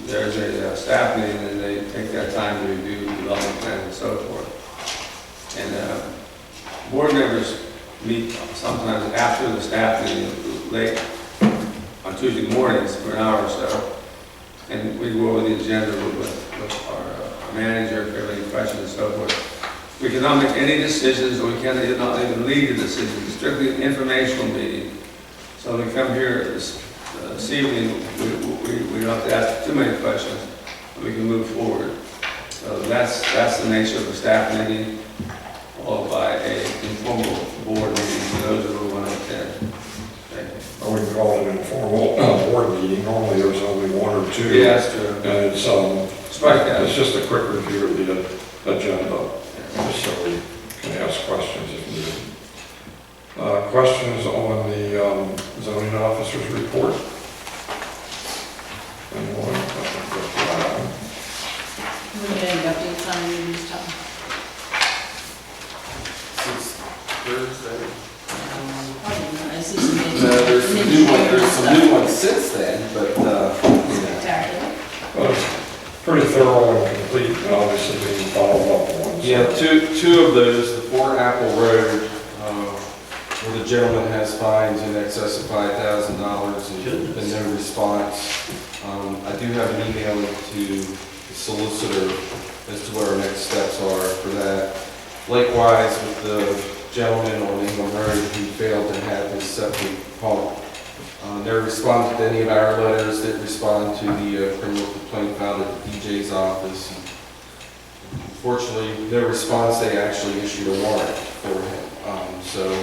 D: there's a staff meeting, and they take that time to review development plans and so forth. And board members meet sometimes after the staff meeting, late on Tuesday mornings for an hour or so. And we go over the agenda with our manager, if there are any questions and so forth. We cannot make any decisions, or we cannot even lead a decision. It's strictly an informational meeting. So when we come here this evening, we don't have to ask too many questions, and we can move forward. So that's the nature of a staff meeting, followed by a informal board meeting for those who want to attend. Thank you.
B: Or we can call it an informal board meeting. Normally there's only one or two.
D: Yeah, that's true.
B: And it's,
D: Strike that.
B: it's just a quick review of the agenda, just so we can ask questions if needed. Questions on the zoning officer's report? Anyone?
J: We're getting updates on any stuff.
K: Thursday.
J: I see some dates.
K: There's some new ones since then, but,
J: Spectacular.
B: Well, it's pretty thorough and complete, and obviously being followed up on.
K: yeah, two of those, the 4 Apple Road, where the gentleman has fines in excess of $5,000 and no response. I do have an email to the solicitor as to what our next steps are for that. Likewise, with the gentleman on Ingham Road who failed to have his septic pump. Never responded to any of our letters, didn't respond to the criminal complaint filed at the DJ's office. Unfortunately, no response, they actually issued a warrant for him. So I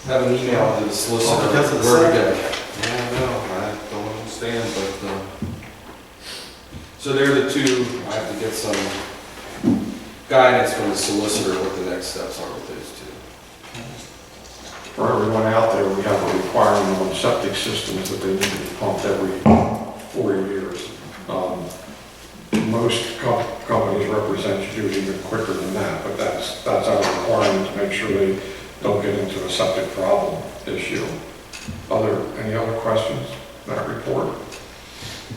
K: have an email to the solicitor.
A: Because of the
K: where to
A: septic.
K: go. Yeah, I know, I don't understand, but, so they're the two, I have to get some guidance from the solicitor what the next steps are with those two.
B: For everyone out there, we have a requirement on septic systems that they need to be pumped every 4 years. Most companies represent you do it even quicker than that, but that's our requirement to make sure they don't get into a septic problem issue. Any other questions in that report?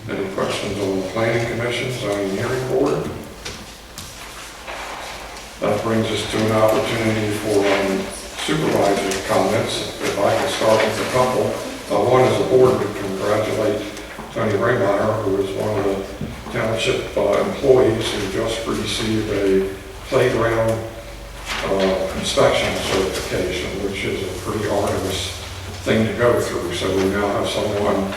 B: Any questions on the planning commission, zoning hearing board? That brings us to an opportunity for supervisors' comments. If I could start with a couple. One is the board would congratulate Tony Raymeyer, who is one of the township employees who just received a playground inspection certification, which is a pretty arduous thing to go through. So we now have someone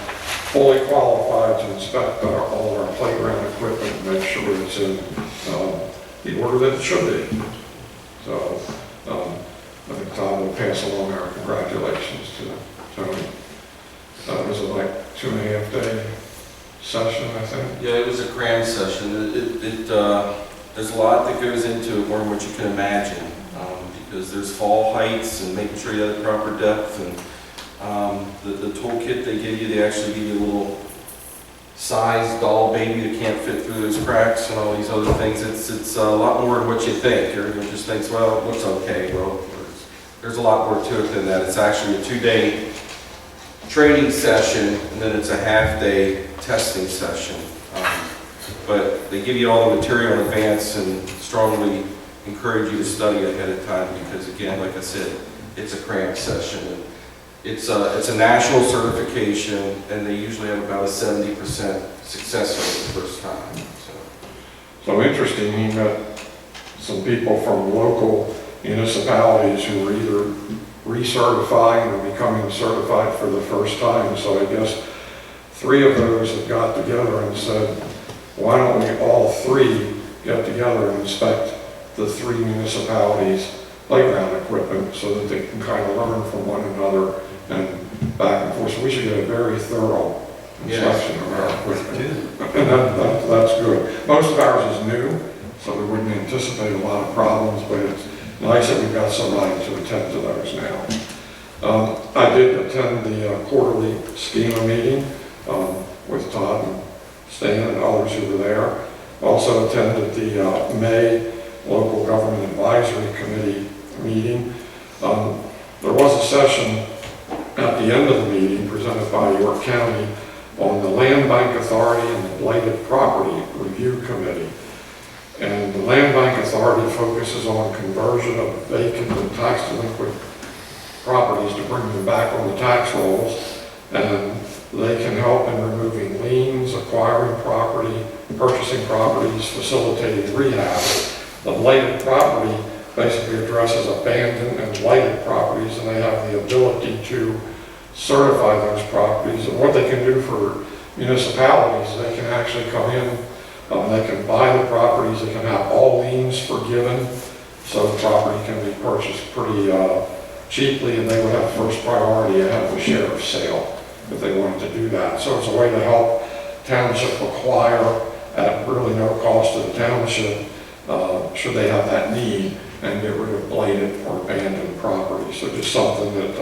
B: fully qualified to inspect all of our playground equipment and make sure it's in the order that it should be. So I think Tom will pass along our congratulations to Tony. Was it like 2.5 day session, I think?
K: Yeah, it was a cram session. There's a lot that goes into it, more than what you can imagine, because there's fall heights and making sure you have the proper depth, and the toolkit they give you, they actually give you a little size doll baby that can't fit through those cracks and all these other things. It's a lot more than what you think. Everyone just thinks, well, it looks okay. Well, there's a lot more to it than that. It's actually a 2-day training session, and then it's a half-day testing session. But they give you all the material in advance and strongly encourage you to study ahead of time because, again, like I said, it's a cram session. And it's a national certification, and they usually have about a 70% success rate the first time.
B: So interesting, he met some people from local municipalities who were either recertifying or becoming certified for the first time. So I guess 3 of those have got together and said, why don't we all 3 get together and inspect the 3 municipalities' playground equipment so that they can kind of learn from one another and back and forth. So we should get a very thorough inspection of our equipment. And that's good. Most of ours is new, so we wouldn't anticipate a lot of problems, but it's nice that we've got somebody to attend to those now. I did attend the quarterly schema meeting with Todd and Stan and others who were there. Also attended the May Local Government Advisory Committee meeting. There was a session at the end of the meeting presented by York County on the Land Bank Authority and the Blighted Property Review Committee. And the Land Bank Authority focuses on conversion of vacant and tax delinquent properties to bring them back on the tax rolls. And they can help in removing liens, acquiring property, purchasing properties, facilitating rehab. The blighted property basically addresses abandoned and blighted properties, and they have the ability to certify those properties. And what they can do for municipalities, they can actually come in, they can buy the properties, they can have all liens forgiven, so the property can be purchased pretty cheaply, and they would have first priority ahead of the sheriff's sale if they wanted to do that. So it's a way to help township acquire at really no cost to the township, should they have that need, and get rid of blighted or abandoned property. So just something that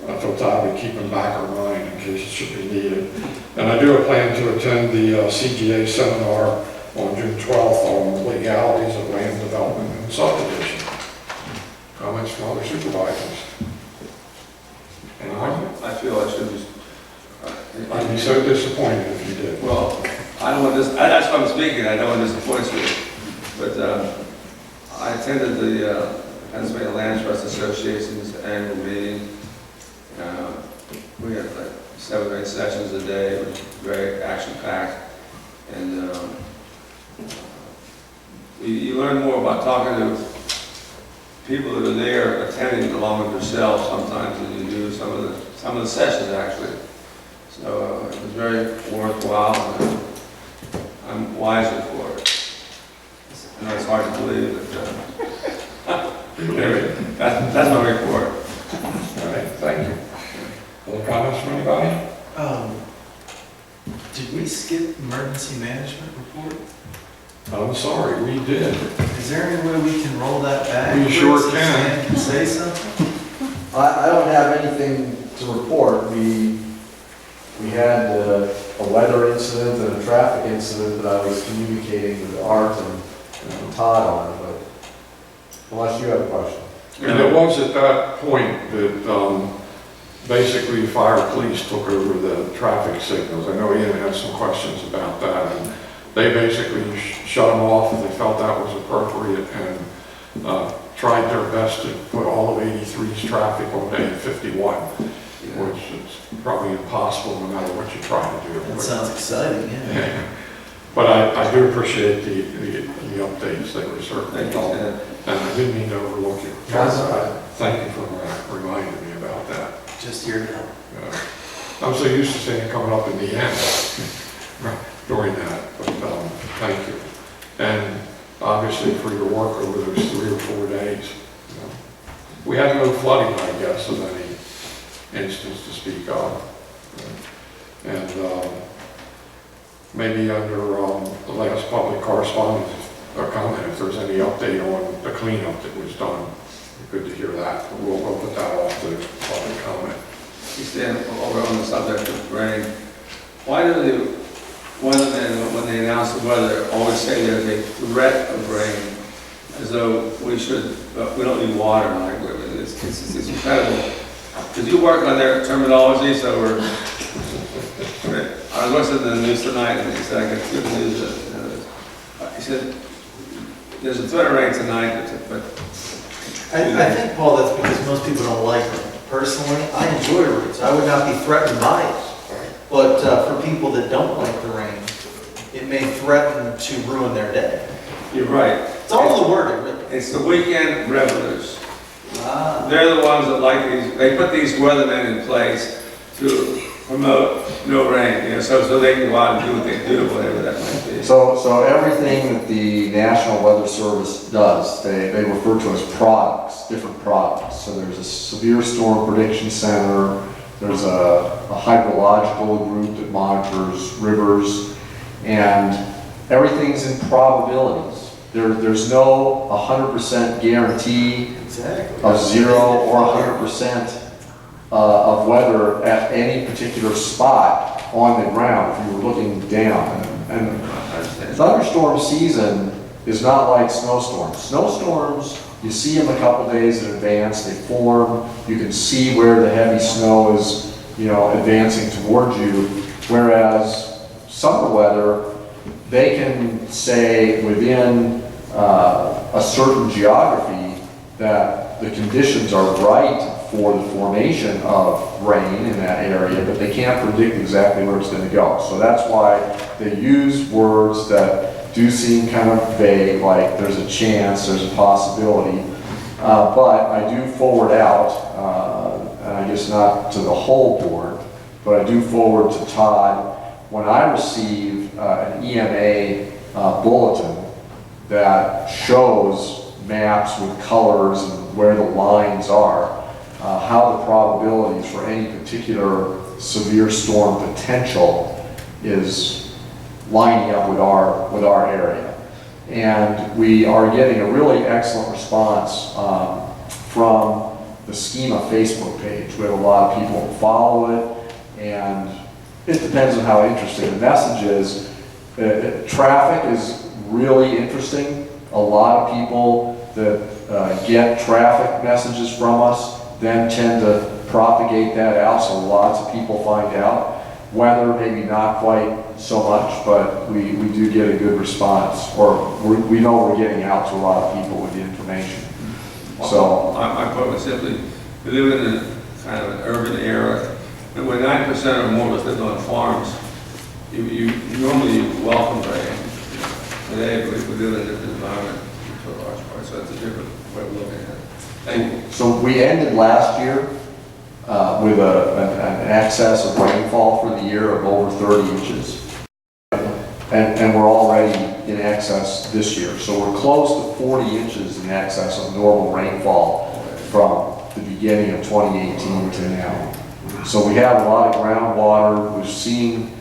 B: I thought Todd would keep in back of mind in case it should be needed. And I do plan to attend the CGA seminar on June 12th on legalities of land development and subdivision. Comments from other supervisors? Anyone?
D: I feel I should just.
B: I'd be so disappointed if you did.
D: Well, I don't want this, that's why I'm speaking, I don't want to disappoint you. But I attended the Pennsylvania Land Trust Association's annual meeting. We had like 7 or 8 sessions a day. It was very action-packed. And you learn more about talking to people that are there attending along with yourself sometimes than you do some of the sessions actually. So it was very worthwhile, and I'm wiser for it. I know it's hard to believe, but anyway, that's my report.
B: All right, thank you. Other comments from anybody?
A: Did we skip emergency management report?
B: I'm sorry, we did.
A: Is there any way we can roll that back?
B: We sure
A: Since
B: can.
A: Dan can say something?
I: I don't have anything to report. We had a weather incident and a traffic incident that I was communicating with Art and Todd on, but unless you have a question.
B: And it was at that point that basically fire police took over the traffic signals. I know Ian had some questions about that, and they basically shut them off if they felt that was appropriate, and tried their best to put all of 83's traffic on A51, which is probably impossible no matter what you try to do.
A: That sounds exciting, yeah.
B: But I do appreciate the updates. They were certainly
D: Thank you,
B: helpful.
D: Stan.
B: And I didn't mean to overlook it.
I: That's all right.
B: Thank you for reminding me about that.
A: Just here to help.
B: I'm so used to seeing it coming up in the end during that, but thank you. And obviously for your work over those 3 or 4 days. We had no flooding, I guess, of any instance to speak of. And maybe under the last public correspondence, a comment if there's any update on the cleanup that was done. Good to hear that. We'll put that off to public comment.
D: You stand over on the subject of rain. Why do the weathermen, when they announce the weather, always say there's a threat of rain, as though we don't need water? Like, it's incredible. Did you work on their terminology? So I was listening to the news tonight, and he said, I got good news. He said, there's a threat of rain tonight, but
A: I think, Paul, that's because most people don't like it. Personally, I enjoy rain, so I would not be threatened by it. But for people that don't like the rain, it may threaten to ruin their day.
D: you're right.
A: It's all in the wording, really.
D: It's the weekend revelers.
A: Ah.
D: They're the ones that like these, they put these weathermen in place to promote no rain, so they can go out and do what they do, whatever that might be.
I: So everything that the National Weather Service does, they refer to as products, different products. So there's a severe storm prediction center, there's a hydrological group that monitors rivers, and everything's in probabilities. There's no 100% guarantee of 0 or 100% of weather at any particular spot on the ground if you were looking down. And thunderstorm season is not like snowstorms. Snowstorms, you see them a couple days in advance, they form, you can see where the heavy snow is, advancing towards you, whereas summer weather, they can say within a certain geography that the conditions are right for the formation of rain in that area, but they can't predict exactly where it's going to go. So that's why they use words that do seem kind of vague, like there's a chance, there's a possibility. But I do forward out, and I guess not to the whole board, but I do forward to Todd when I receive an EMA bulletin that shows maps with colors and where the lines are, how the probabilities for any particular severe storm potential is lining up with our area. And we are getting a really excellent response from the Schema Facebook page. We have a lot of people who follow it, and it depends on how interesting the message is. Traffic is really interesting. A lot of people that get traffic messages from us then tend to propagate that out, so lots of people find out. Weather, maybe not quite so much, but we do get a good response, or we know we're getting out to a lot of people with the information. So
D: I put it simply, we live in a kind of an urban era, And when 9% or more of us live on farms, you normally welcome rain. Today, we live in a different environment to a large part, so that's a different way of looking at it. Thank you.
I: So we ended last year with an excess of rainfall for the year of over 30 inches. And we're already in excess this year. So we're close to 40 inches in excess of normal rainfall from the beginning of 2018 to now. So we have a lot of groundwater. We're seeing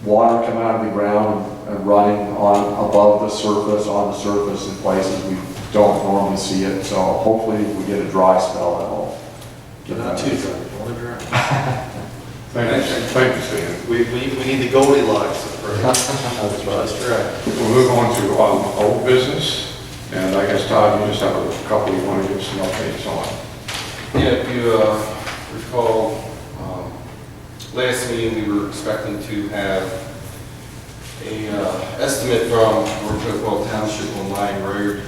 I: water come out of the ground and running above the surface, on the surface in places we don't normally see it. So hopefully if we get a dry spell, that'll get
A: Not
I: that.
A: too dry, only dry.
B: Thank you, Stan.
A: We need the Goldilocks approach. That's right.
B: We'll move on to old business, and I guess Todd, you just have a couple you want to give some updates on.
K: Yeah, if you recall, last meeting, we were expecting to have a estimate from Shrewsbury Township on Line Road.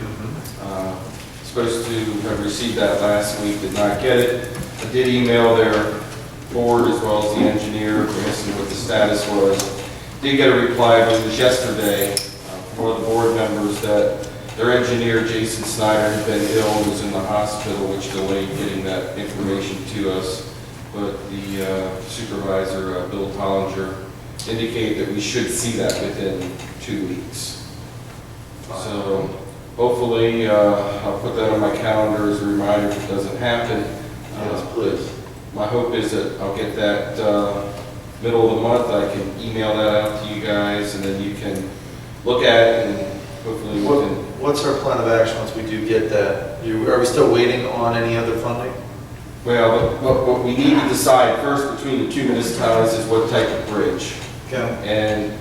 K: Supposed to have received that last week, did not get it. I did email their board as well as the engineer, asking what the status was. Did get a reply, but it was yesterday, from one of the board members that their engineer, Jason Snyder, had been ill and was in the hospital, which delayed getting that information to us. But the supervisor, Bill Tollinger, indicated that we should see that within 2 weeks. So hopefully, I'll put that on my calendar as a reminder if it doesn't happen.
A: Yes, please.
K: My hope is that I'll get that middle of the month. I can email that out to you guys, and then you can look at it, and hopefully we can.
A: What's our plan of action once we do get that? Are we still waiting on any other funding?
K: Well, what we need to decide first between the two municipalities is what type of bridge.
A: Okay.
K: And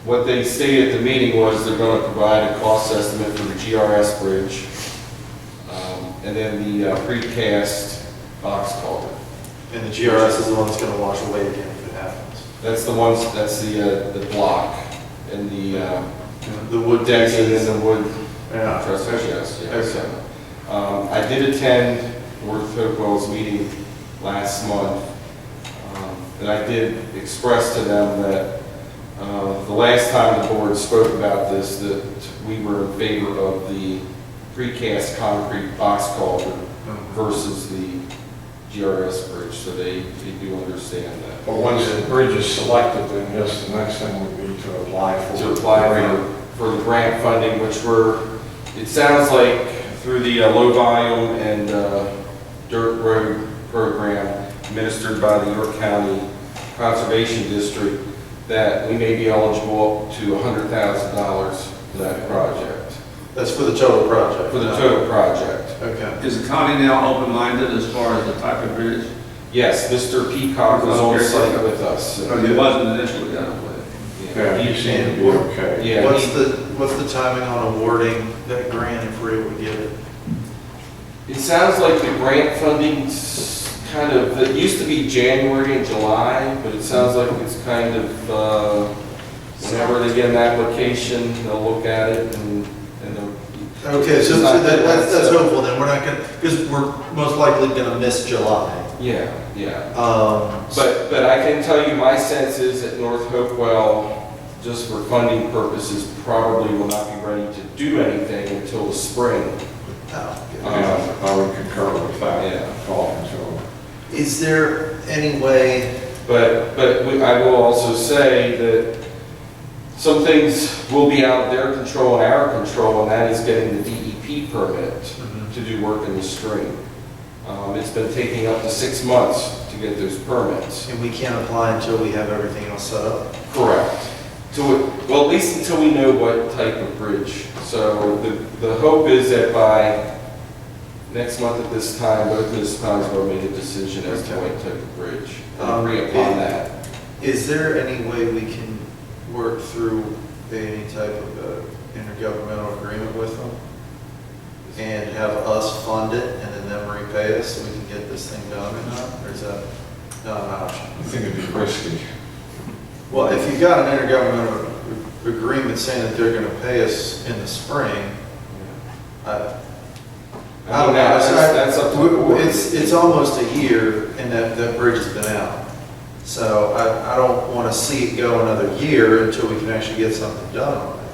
K: what they stated at the meeting was they're going to provide a cost estimate for the GRS bridge, and then the precast box culvert.
A: And the GRS is the one that's going to wash away again if it happens.
K: That's the ones, that's the block and the
A: wood
K: decking and the wood
A: Yeah.
K: trusses, yes.
A: Okay.
K: I did attend North Hopewell's meeting last month, and I did express to them that the last time the board spoke about this, that we were in favor of the precast concrete box culvert versus the GRS bridge, so they do understand that.
B: But once the bridge is selected, then yes, the next thing would be to apply for.
K: To apply for the grant funding, which it sounds like through the low volume and dirt road program administered by the York County Conservation District, that we may be eligible up to $100,000 for that project.
A: That's for the total project?
K: For the total project.
A: Okay.
D: Is the county now open-minded as far as the type of bridge?
K: Yes, Mr. Peacock was on site with us.
D: Because it wasn't initially, I don't believe.
B: Yeah, you seem to be okay.
K: Yeah,
A: What's the timing on awarding that grant if we're able to get it?
K: it sounds like the grant funding's kind of, it used to be January and July, but it sounds like it's kind of, whenever they get an application, they'll look at it and they'll.
A: Okay, so that's hopeful then. We're not going to, because we're most likely going to miss July.
K: Yeah, yeah.
A: So-
K: But I can tell you, my sense is that North Hopewell, just for funding purposes, probably will not be ready to do anything until the spring.
A: Oh, good.
B: Yeah, I would concur with that.
K: Yeah.
B: Talking to them.
A: Is there any way,
K: But I will also say that some things will be out of their control and our control, and that is getting the DEP permit to do work in the stream. It's been taking up to 6 months to get those permits.
A: and we can't apply until we have everything else set up?
K: Correct. Well, at least until we know what type of bridge. So the hope is that by next month at this time, both municipalities will make a decision as to what type of bridge. And agree upon that.
A: Is there any way we can work through any type of intergovernmental agreement with them? And have us fund it and then them repay us so we can get this thing done or not? Or is that not an option?
B: I think it'd be risky.
A: Well, if you've got an intergovernmental agreement saying that they're going to pay us in the spring, I don't know,
D: That's up to the board.
A: it's almost a year and that bridge has been out. So I don't want to see it go another year until we can actually get something done on it.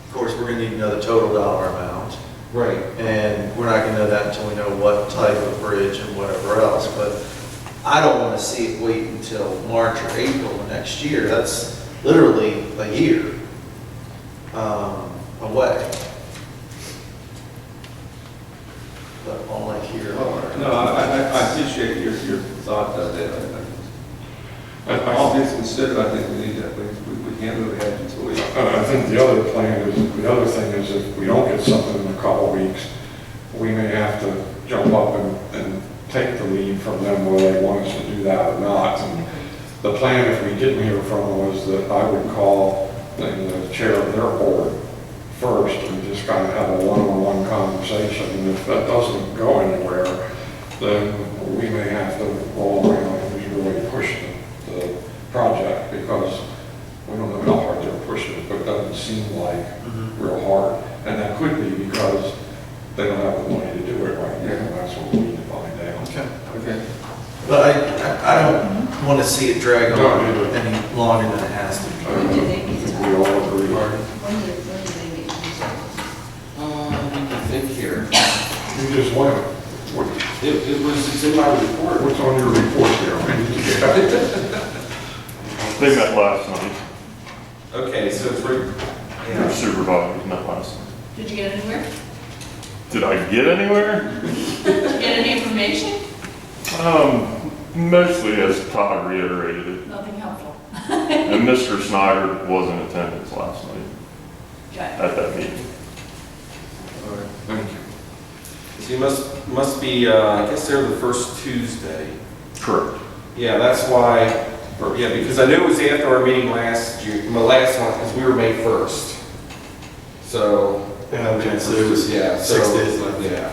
A: Of course, we're gonna need another total dollar amount,
K: Right.
A: and we're not gonna know that until we know what type of bridge and whatever else, but I don't want to see it wait until March or April of next year. That's literally a year away. But all I hear are.
D: No, I appreciate your thought that day. All things considered, I think we need that, we can't move ahead until we.
B: I think the other thing is if we don't get something in a couple of weeks, we may have to jump up and take the lead from them whether they want us to do that or not. And the plan, if we didn't hear from them, was that I would call the chair of their board first and just kind of have a one-on-one conversation. And if that doesn't go anywhere, then we may have to roll around and really push the project, because we don't know how hard they're pushing it, but it doesn't seem like real hard. And that could be because they don't have the money to do it right now. That's what we need to find out.
A: Okay. But I don't want to see it drag
B: No,
A: on
B: neither.
A: any longer than it has to be.
J: When do they meet?
B: We all agree.
A: Pardon?
J: When do they meet?
K: I think here.
B: You just went.
K: It's in my report.
B: What's on your report here?
G: They met last night.
K: Okay, so it's right.
G: Your supervisors met last night.
J: Did you get anywhere?
G: Did I get anywhere?
J: Did you get any information?
G: Mostly as Todd reiterated it.
J: Nothing helpful.
G: And Mr. Snyder was in attendance last night
J: Okay.
G: at that meeting.
B: Thank you.
K: So you must be, I guess they're the first Tuesday.
G: Correct.
K: Yeah, that's why, yeah, because I knew it was after our meeting last year, my last one, because we were May 1st. So.
A: Okay, so it was
K: Yeah,
A: 6 days left.
K: Yeah.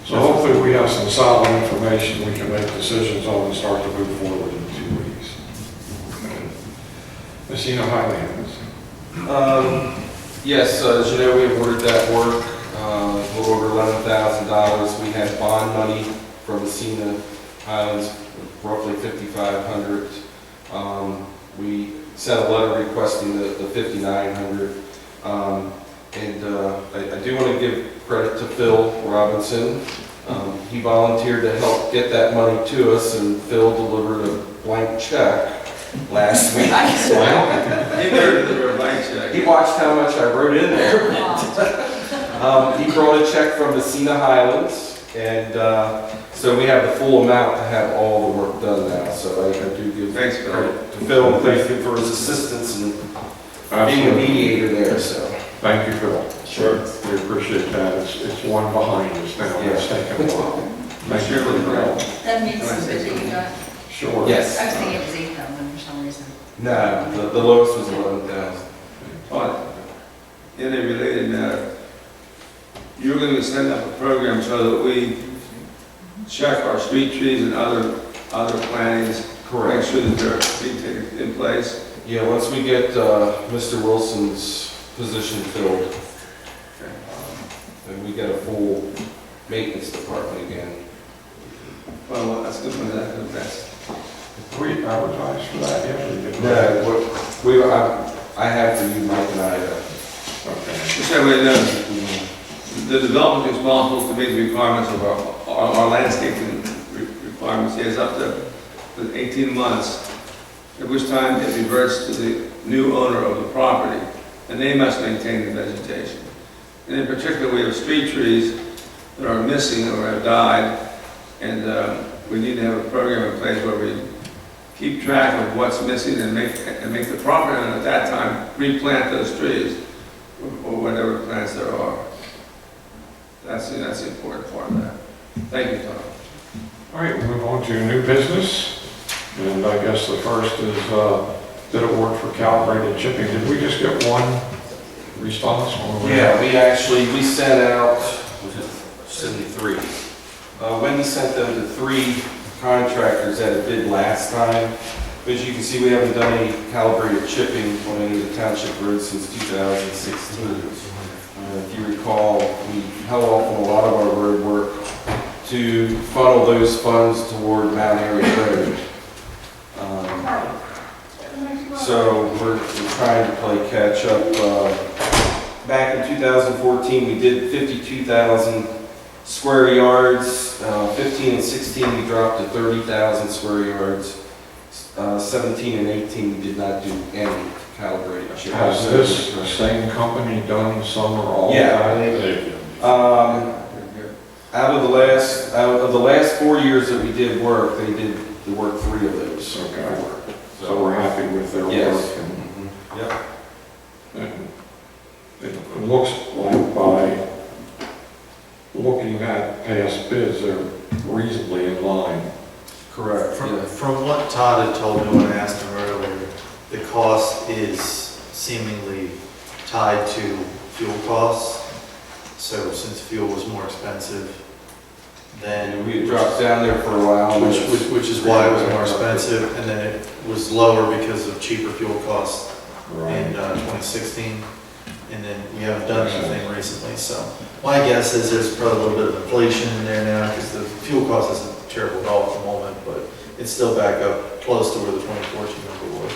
B: So hopefully we have some solid information we can make decisions on and start to move forward in 2 weeks. Messina Highlands.
K: Yes, as you know, we have ordered that work, a little over $11,000. We had bond money from Messina Highlands, roughly $5,500. We sent a letter requesting the $5,900. And I do want to give credit to Phil Robinson. He volunteered to help get that money to us, and Phil delivered a blank check last week.
D: He delivered a blank check.
K: He watched how much I wrote in there. He brought a check from Messina Highlands, and so we have the full amount to have all the work done now. So I do give
D: Thanks, Phil.
K: credit to Phil, and thank you for his assistance and being a mediator there. So.
B: Thank you, Phil.
K: Sure.
B: We appreciate that. It's one behind us now. It's taken a while. Thank you for the help.
J: That means the bid that you got.
B: Sure.
K: Yes.
J: I was thinking it was 8,000 for some reason.
K: No, the lowest was 11,000.
D: But in a related matter, you're going to send up a program so that we check our street trees and other plantings.
K: Correct.
D: Make sure that they're being taken in place.
K: Yeah, once we get Mr. Wilson's position filled, and we get a full maintenance department again.
D: Well, that's good for that, that's.
B: We advertised for that yesterday.
K: I have to use Mike and I.
B: Okay.
D: Just so everybody knows, the development is responsible to meet the requirements of our landscaping requirements. He has up to 18 months, at which time it reverts to the new owner of the property, and they must maintain the vegetation. And in particular, we have street trees that are missing or have died, and we need to have a program in place where we keep track of what's missing and make the property owner at that time replant those trees or whatever plants there are. That's the important part of that. Thank you, Tom.
B: All right, we'll move on to new business. And I guess the first is bid award for calibrated chipping. Did we just get one response?
K: Yeah, we sent out, was it 73? Wendy sent them to 3 contractors that had bid last time. But as you can see, we haven't done any calibrated chipping on any of the township roads since 2016. If you recall, we held off on a lot of our road work to funnel those funds toward Mount Airy Road. So we're trying to play catch up. Back in 2014, we did 52,000 square yards. 15 and 16, we dropped to 30,000 square yards. 17 and 18, we did not do any calibration.
B: Has this same company done some or all?
K: Yeah.
B: That?
K: Out of the last 4 years that we did work, they did the work 3 of those.
B: Okay. So we're happy with their
K: Yes.
B: work.
K: Yep.
B: And it looks like by looking at past bids, they're reasonably in line.
K: Correct.
A: From what Todd had told me when I asked him earlier, the cost is seemingly tied to fuel costs. So since fuel was more expensive, then
K: We had dropped down there for a while.
A: which is why it was more expensive, and then it was lower because of cheaper fuel costs in 2016. And then we haven't done anything recently, so my guess is there's probably a little bit of inflation in there now because the fuel cost isn't terrible at all at the moment, but it's still back up close to where the 2014 number was.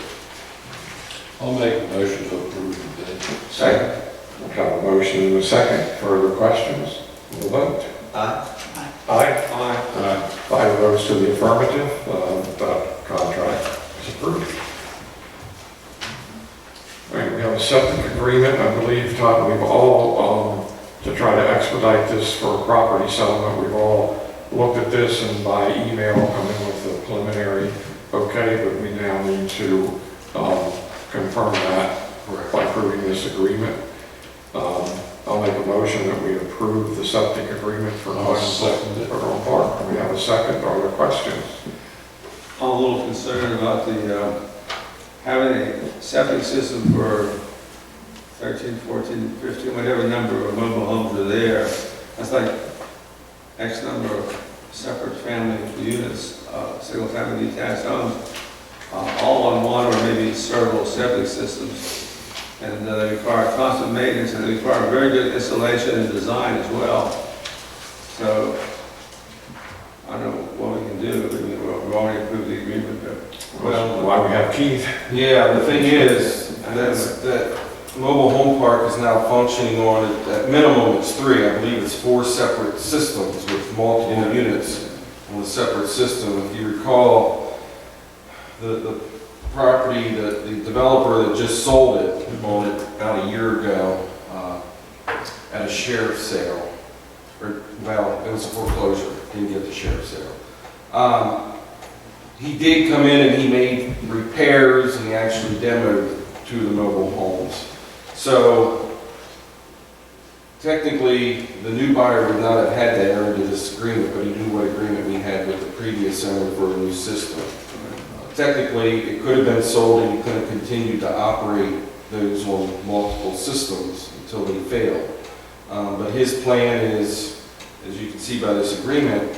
E: I'll make a motion to approve the bid.
B: Second. We have a motion and a second. Further questions? We'll vote.
A: Aye.
B: Aye. Aye. 5 votes to the affirmative. That contract is approved. All right, we have a septic agreement. I believe, Todd, we've all, to try to expedite this for property settlement, we've all looked at this and by email come in with a preliminary okay, but we now need to confirm that by approving this agreement. I'll make a motion that we approve the septic agreement for Federal Park. We have a second. Are there questions?
D: I'm a little concerned about the, having a septic system for 13, 14, 15, whatever number of mobile homes are there. That's like X number of separate family units, single-family detached homes, all on one or maybe several septic systems. And they require constant maintenance and they require very good installation and design as well. So I don't know what we can do. We've already approved the agreement, but
B: Well, why we have Keith?
K: Yeah, the thing is, that mobile home park is now functioning on, at minimum, it's 3. I believe it's 4 separate systems with multiple units on a separate system. If you recall, the property, the developer that just sold it, bought it about a year ago at a sheriff's sale. Or, well, it was a foreclosure, didn't get the sheriff's sale. He did come in and he made repairs and he actually demoed 2 of the mobile homes. So technically, the new buyer would not have had to enter into this agreement, but he knew what agreement we had with the previous owner for a new system. Technically, it could have been sold and he could have continued to operate those on multiple systems until they failed. But his plan is, as you can see by this agreement,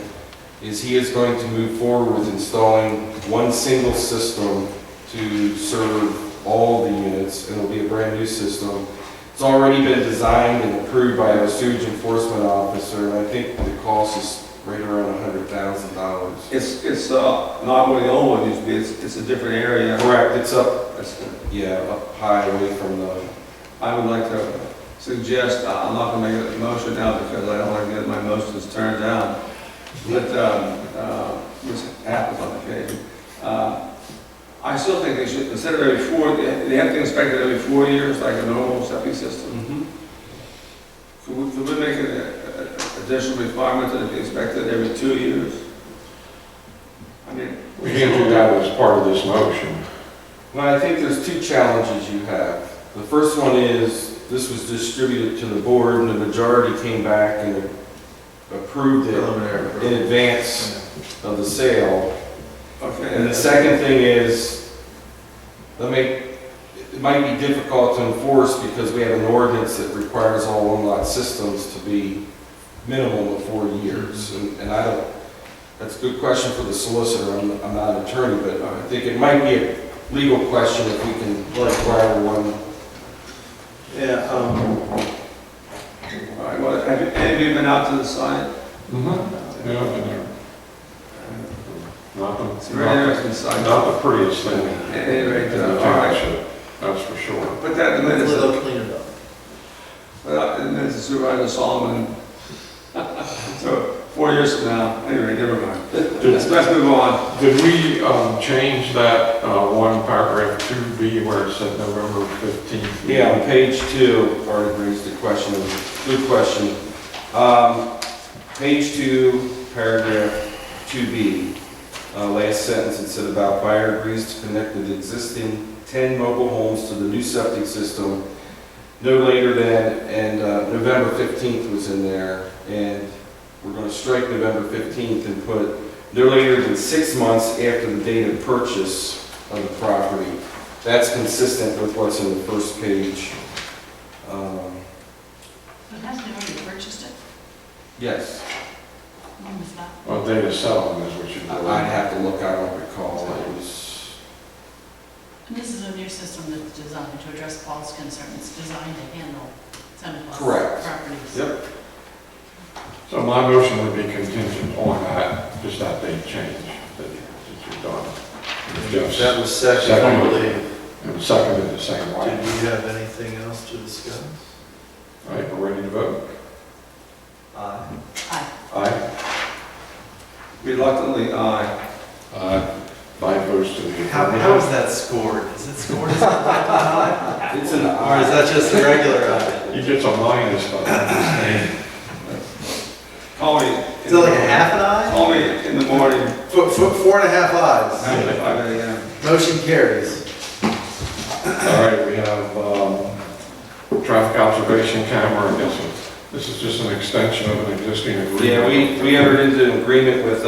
K: is he is going to move forward with installing one single system to serve all the units, and it'll be a brand new system. It's already been designed and approved by our sewage enforcement officer, and I think the cost is right around $100,000.
D: it's not where the old one used to be. It's a different area.
K: Correct, it's up, up high away from the,
D: I would like to suggest, I'm not going to make a motion now because I don't want to get my motions turned down. But this happens on occasion. I still think they should, instead of every 4, they have to inspect it every 4 years like a normal septic system. Could we make an additional requirement that it be inspected every 2 years? I mean,
B: We can't do that as part of this motion.
K: well, I think there's 2 challenges you have. The first one is, this was distributed to the board and the majority came back and approved it in advance of the sale.
D: Okay.
K: And the second thing is, it might be difficult to enforce because we have an ordinance that requires all one-lot systems to be minimum of 4 years. And I don't, that's a good question for the solicitor. I'm not an attorney, but I think it might be a legal question if we can require one.
A: Yeah,
D: but have any of you been out to the site?
B: Mm-hmm. Yeah, I've been there.
D: It's a very interesting site.
B: Not the prettiest thing
D: At any rate,
B: in the
D: all right.
B: township, that's for sure.
D: Put that in the minutes.
A: Hopefully they'll clean it up.
D: Put that in the minutes of Supervisor Solomon. So 4 years from now, anyway, never mind. Let's move on.
B: Did we change that one paragraph 2B where it said November 15th?
K: Yeah, on page 2, Art agrees the question, good question. Page 2, paragraph 2B, last sentence, it said about buyer agrees to connect the existing 10 mobile homes to the new septic system no later than, and November 15th was in there, and we're going to strike November 15th and put no later than 6 months after the date of purchase of the property. That's consistent with what's in the first page.
J: But hasn't he already purchased it?
K: Yes,
J: When was that?
B: Well, date of settlement is what you do.
K: I'd have to look, I don't recall, it was,
J: And this is a new system that's designed to address Paul's concern. It's designed to handle 10+
K: Correct.
J: properties.
K: yep,
B: So my motion would be contingent on that, just that date change that you've done. Jeff's
A: That was second, I
B: Second.
A: believe.
B: and seconded the same
A: Did
B: way.
A: we have anything else to discuss?
B: All right, we're ready to vote?
A: Aye.
J: Aye.
B: Aye.
D: Reluctantly, aye.
B: 5 votes to the
A: How
B: affirmative.
A: is that scored? Is it scored as an aye?
K: it's an
A: Or is that just a regular aye?
B: You get some minus, but
D: Call me.
A: Is it like a half an eye?
D: Call me in the morning.
A: 4.5 ayes.
D: After 5 a.m.
A: Motion carries.
B: all right, we have traffic observation camera. I guess this is just an extension of an existing agreement.
K: Yeah, we entered into an agreement with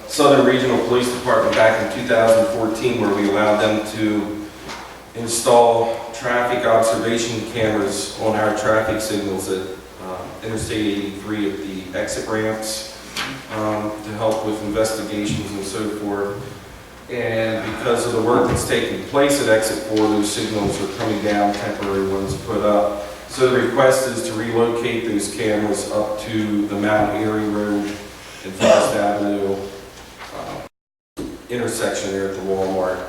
K: Southern Regional Police Department back in 2014 where we allowed them to install traffic observation cameras on our traffic signals at Interstate 83 at the exit ramps to help with investigations and so forth. And because of the work that's taking place at exit 4, those signals are coming down, temporary ones put up. So the request is to relocate those cameras up to the Mount Airy Road and Forest Avenue intersection there at the Walmart.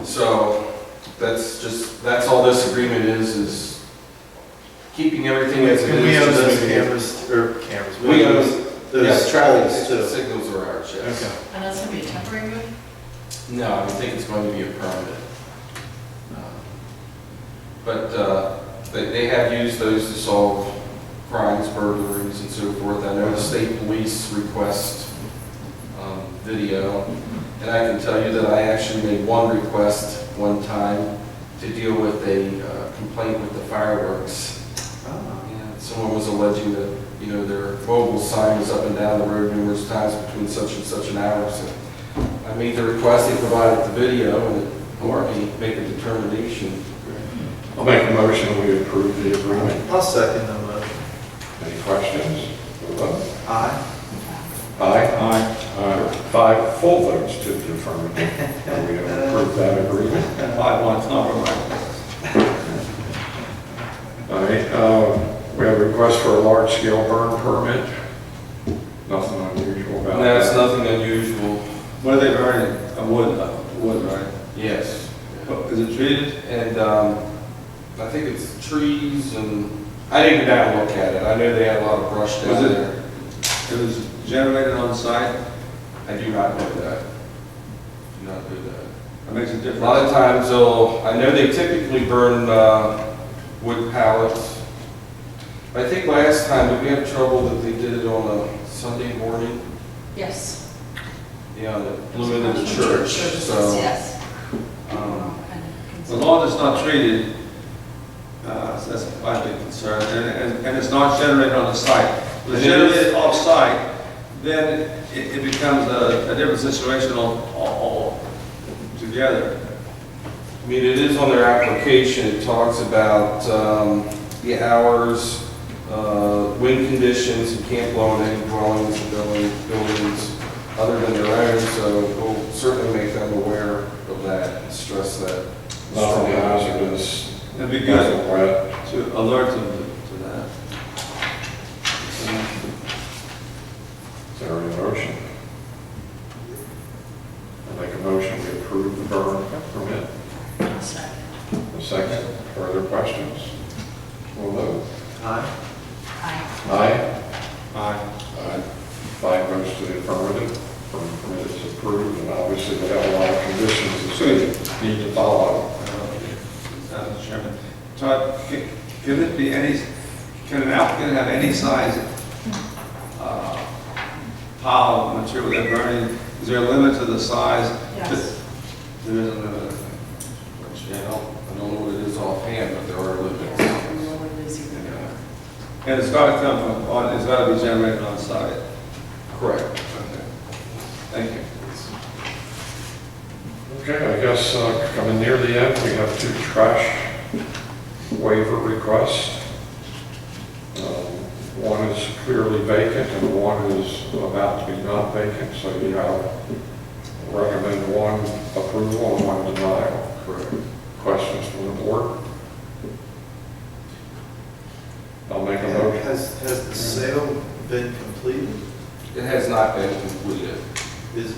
K: So that's all this agreement is keeping everything as it is.
A: We own
K: just
A: those
K: maybe-
A: cameras.
K: We own
A: those
K: yes,
A: traffic
K: traffic
A: too.
K: signals are ours, yes.
A: Okay.
J: And that's going to be a temporary move?
K: No, I don't think it's going to be a permanent. But they have used those to solve crimes, burglaries, and so forth. I know the state police request video, and I can tell you that I actually made one request one time to deal with a complaint with the fireworks. And someone was alleging that, their mobile sign was up and down the road numerous times between such and such an hour. So I made the request, they provided the video, and it let me make a determination.
B: I'll make a motion, we approve the agreement.
A: I'll second the motion.
B: Any questions? We'll vote.
A: Aye.
B: Aye. 5 full votes to the affirmative. We have approved that agreement.
D: And 5-1 compromise.
B: All right, we have a request for a large-scale burn permit. Nothing unusual about that.
K: That's nothing unusual.
D: What are they burning? A wood, right?
K: Yes.
D: Is it treated?
K: And I think it's trees, and I didn't go down and look at it. I know they had a lot of brush down
D: Was it-
K: there.
D: It was generated on site?
K: I do not know that. Do not know that.
D: That makes a
K: A
D: difference.
K: lot of times I know they typically burn wood pallets. I think last time, did we have trouble that they did it on a Sunday morning?
J: Yes.
K: Yeah, that blew into the church,
J: Services,
K: so.
J: yes.
D: As long as it's not treated, that's my big concern, and it's not generated on the site. If it's
K: It is.
D: generated off-site, then it becomes a different situation all together.
K: I mean, it is on their application, it talks about the hours, wind conditions, you can't blow on any dwellings or buildings other than their own, so we'll certainly make them aware of that, and stress that.
B: Nothing hazardous.
D: It'd be
B: Nothing
D: good
B: wet.
D: to alert them to that.
B: motion, we approve the burn permit.
J: Second.
B: A second, further questions? We'll vote.
A: Aye.
J: Aye.
B: Aye.
E: Aye.
B: 5 votes to the affirmative, permit is approved, and obviously we have a lot of conditions that we need to follow.
D: Mr. Chairman, Todd, can it be any, can an applicant have any size pile of material they're burning? Is there a limit to the size?
J: Yes.
D: There is a limit.
K: Yeah, I don't know what it is offhand, but there are limits.
J: I don't know what it is either.
D: And it's got to come on, it's got to be generated on site.
K: Correct.
D: Okay. Thank you.
B: Okay, I guess coming near the end, we have 2 trash waiver requests. One is clearly vacant and one is about to be not vacant, so you have recommend one approval and one denial.
K: Correct.
B: Questions from the board? I'll make a motion.
A: Has the sale been completed?
K: It has not been completed,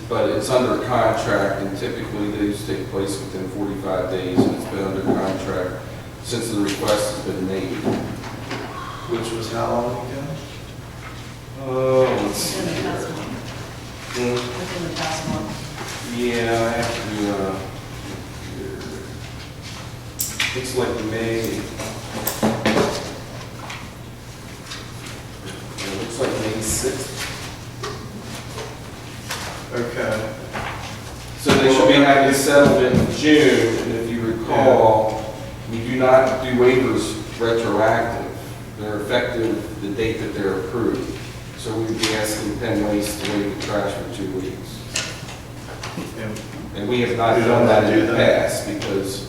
K: but it's under contract, and typically these take place within 45 days, and it's been under contract since the request has been made.
A: Which was how long ago?
K: Let's see
J: Within the past
K: here.
J: month.
K: Hmm.
J: Within the past month.
K: Yeah, I have to, looks like May. It looks like May 6th.
A: Okay.
K: So they should be having settlement in June, and if you recall, we do not do waivers retroactive. They're effective the date that they're approved. So we'd be asking Penn Waste to waive the trash for 2 weeks. And we have not
A: You
K: done
A: don't
K: that in
A: do
K: the
A: that?
K: past because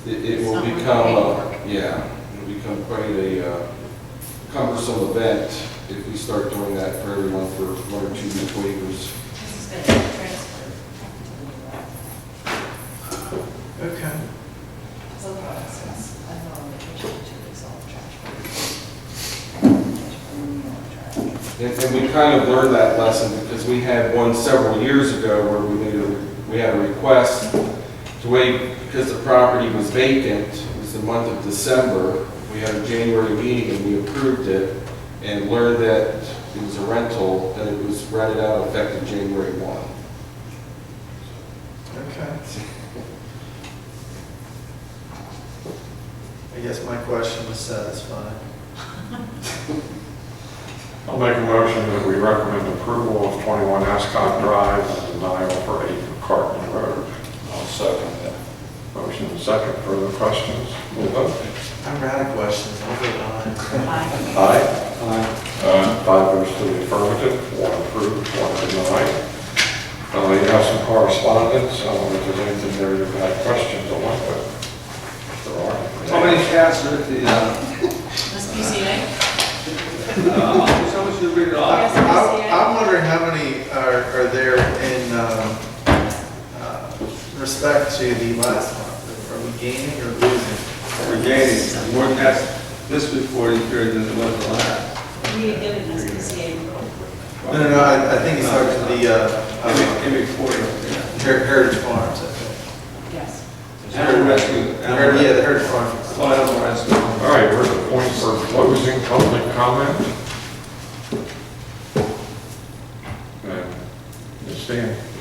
K: it
J: It's
K: will
J: not worth
K: become,
J: the paperwork.
K: it'll become quite a cumbersome event if we start doing that for everyone for 1 or 2 week waivers.
J: This is going to get transferred.
A: Okay.
J: So since I'm not on vacation, 2 weeks off trash.
K: And we kind of learned that lesson because we had one several years ago where we had a request to waive because the property was vacant. It was the month of December. We had a January meeting and we approved it and learned that it was a rental and it was rented out effective January 1.
A: Okay. I guess my question was satisfied.
B: I'll make a motion that we recommend approval of 21 Ascot Drive and denial for 8 McCartney Road.
E: I'll second that.
B: Motion and second, further questions? We'll vote.
A: I'm out of questions. I'll vote aye.
J: Aye.
B: Aye. 5 votes to the affirmative, 1 approved, 1 denied. You have some correspondence. I don't know if there's anything there you've had questions on, but there are.
D: How many cats are at the,
J: SPCA?
D: someone should read it off.
J: Yes.
A: I'm wondering how many are there in respect to the last month. Are we gaining or losing?
D: We're gaining more cats this reporting period than it was the last.
J: We did an SPCA report.
A: No, I think it's like the
D: Every quarter, yeah.
A: Heritage Farms, I think.
J: Yes.
D: Animal rescue.
A: Yeah, the Heritage Farms.
D: Oh, animal rescue.
B: All right, we're at the point for closing public comment.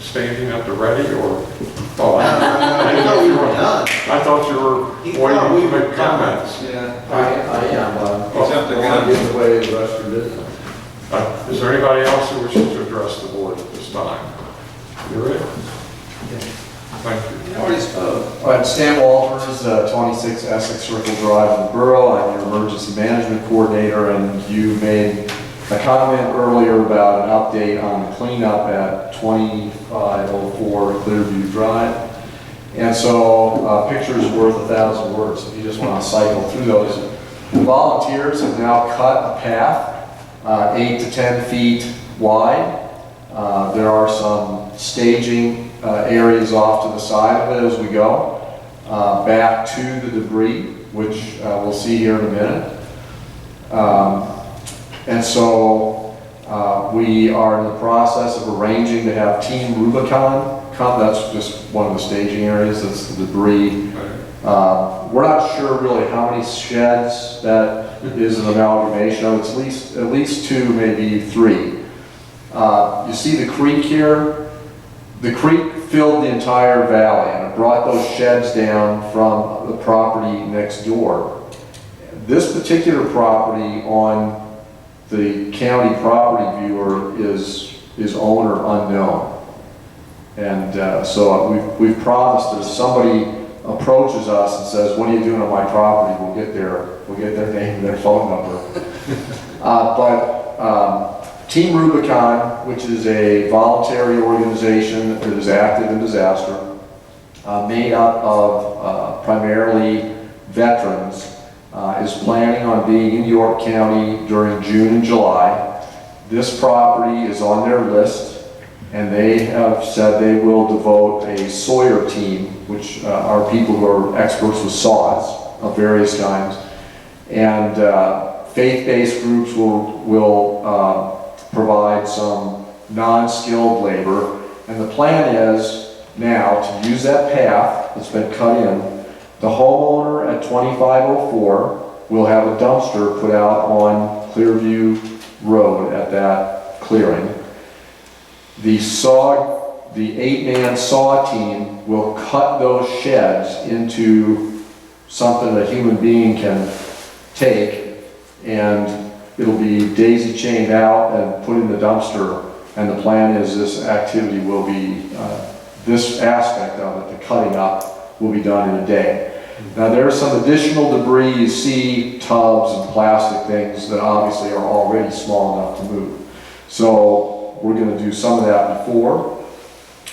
B: Standing at the ready, or? Oh,
A: I thought we were done.
B: I thought you were
A: He thought we
B: waiting to
A: were
B: make
A: done.
B: comments.
D: Yeah.
E: I am,
D: Except the
E: I
D: gun.
E: get away with the rest of the business.
B: Is there anybody else who wishes to address the board at this time? You ready? Thank you.
D: You already spoke.
I: All right, Stan Walters, 26 Essex Circle Drive in the Borough. I'm your emergency management coordinator, and you made a comment earlier about an update on the cleanup at 2504 Clearview Drive. And so, pictures worth 1,000 words, if you just want to cycle through those. The volunteers have now cut a path 8 to 10 feet wide. There are some staging areas off to the side of it as we go, back to the debris, which we'll see here in a minute. And so We are in the process of arranging to have Team Rubicon come. That's just one of the staging areas. That's the debris. We're not sure really how many sheds that is an amalgamation of. It's at least 2, maybe 3. You see the creek here? The creek filled the entire valley, and it brought those sheds down from the property next door. This particular property on the county property viewer is owner unknown. And so we've promised that if somebody approaches us and says, "What are you doing on my property?" we'll get their name and their phone number. Team Rubicon, which is a voluntary organization that is active in disaster, made up of primarily veterans, is planning on being in York County during June and July. This property is on their list, and they have said they will devote a Sawyer team, which are people who are experts with saws of various kinds, and faith-based groups will provide some non-skilled labor. And the plan is now to use that path that's been cut in. The homeowner at 2504 will have a dumpster put out on Clearview Road at that clearing. The 8-man saw team will cut those sheds into something a human being can take, and it'll be daisy chained out and put in the dumpster. And the plan is this activity will be, this aspect of it, the cutting up, will be done in a day. Now there's some additional debris. You see tubs and plastic things that obviously are already small enough to move. So we're going to do some of that before,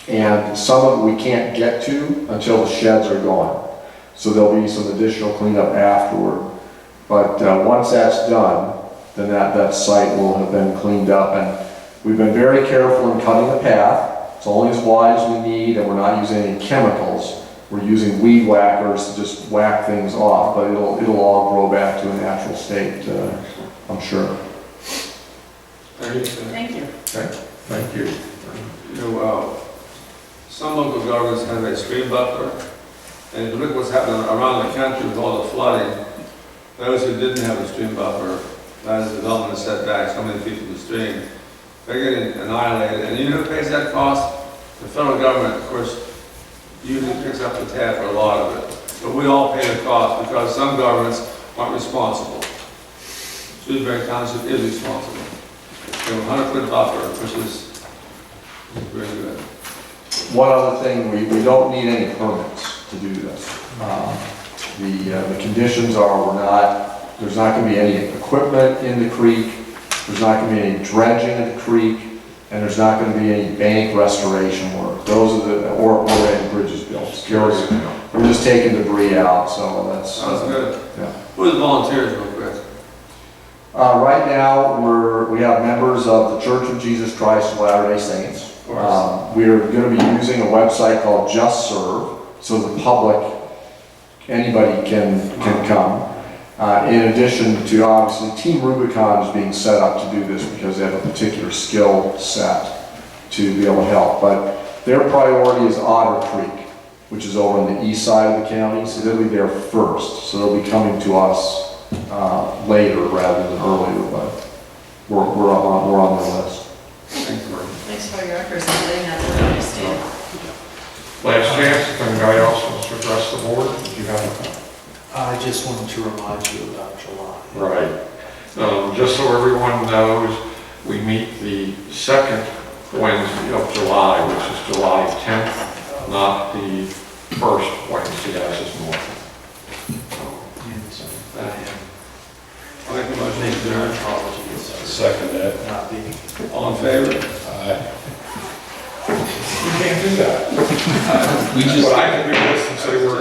I: and some of it we can't get to until the sheds are gone. So there'll be some additional cleanup afterward. But once that's done, then that site will have been cleaned up. And we've been very careful in cutting the path. It's only as wide as we need, and we're not using any chemicals. We're using weed whackers to just whack things off, but it'll all grow back to a natural state, I'm sure.
J: Thank you.
B: Okay, thank you.
D: You know, some local governments have a stream buffer, and if you look what's happening around the country with all the flooding, those who didn't have a stream buffer, that is development setbacks, how many feet from the stream, they're getting annihilated. And you know who pays that cost? The federal government, of course, usually picks up the tab for a lot of it. But we all pay the cost because some governments aren't responsible. Shrewsbury Township is responsible. They have a 100-foot buffer, which is really good.
I: One other thing, we don't need any permits to do this. The conditions are there's not going to be any equipment in the creek, there's not going to be any dredging of the creek, and there's not going to be any bank restoration work. Those are or any bridges built. We're just taking debris out, so that's...
D: Sounds good.
I: Yeah.
D: Who are the volunteers, real quick?
I: Right now, we have members of the Church of Jesus Christ of Latter-day Saints. We're going to be using a website called Just Serve, so the public, anybody can come. In addition to, obviously, Team Rubicon is being set up to do this because they have a particular skill set to be able to help. But their priority is Otter Creek, which is over on the east side of the county, so they'll be there first. So they'll be coming to us later rather than earlier, but we're on their list.
D: Thanks, Marty.
J: Thanks for your efforts in getting that to understand.
B: Last chance, if anybody else wants to address the board, if you have
A: I just wanted to remind you about July.
B: Right. Just so everyone knows, we meet the second Wednesday of July, which is July 10th, not the first Wednesday as is normal.
D: I'll make a motion to
A: Make their
D: adjourn.
A: apologies.
E: Second that.
A: Not being.
D: All in favor?
E: Aye.
B: You can't do that.
H: We just.
B: But I can do this and say we're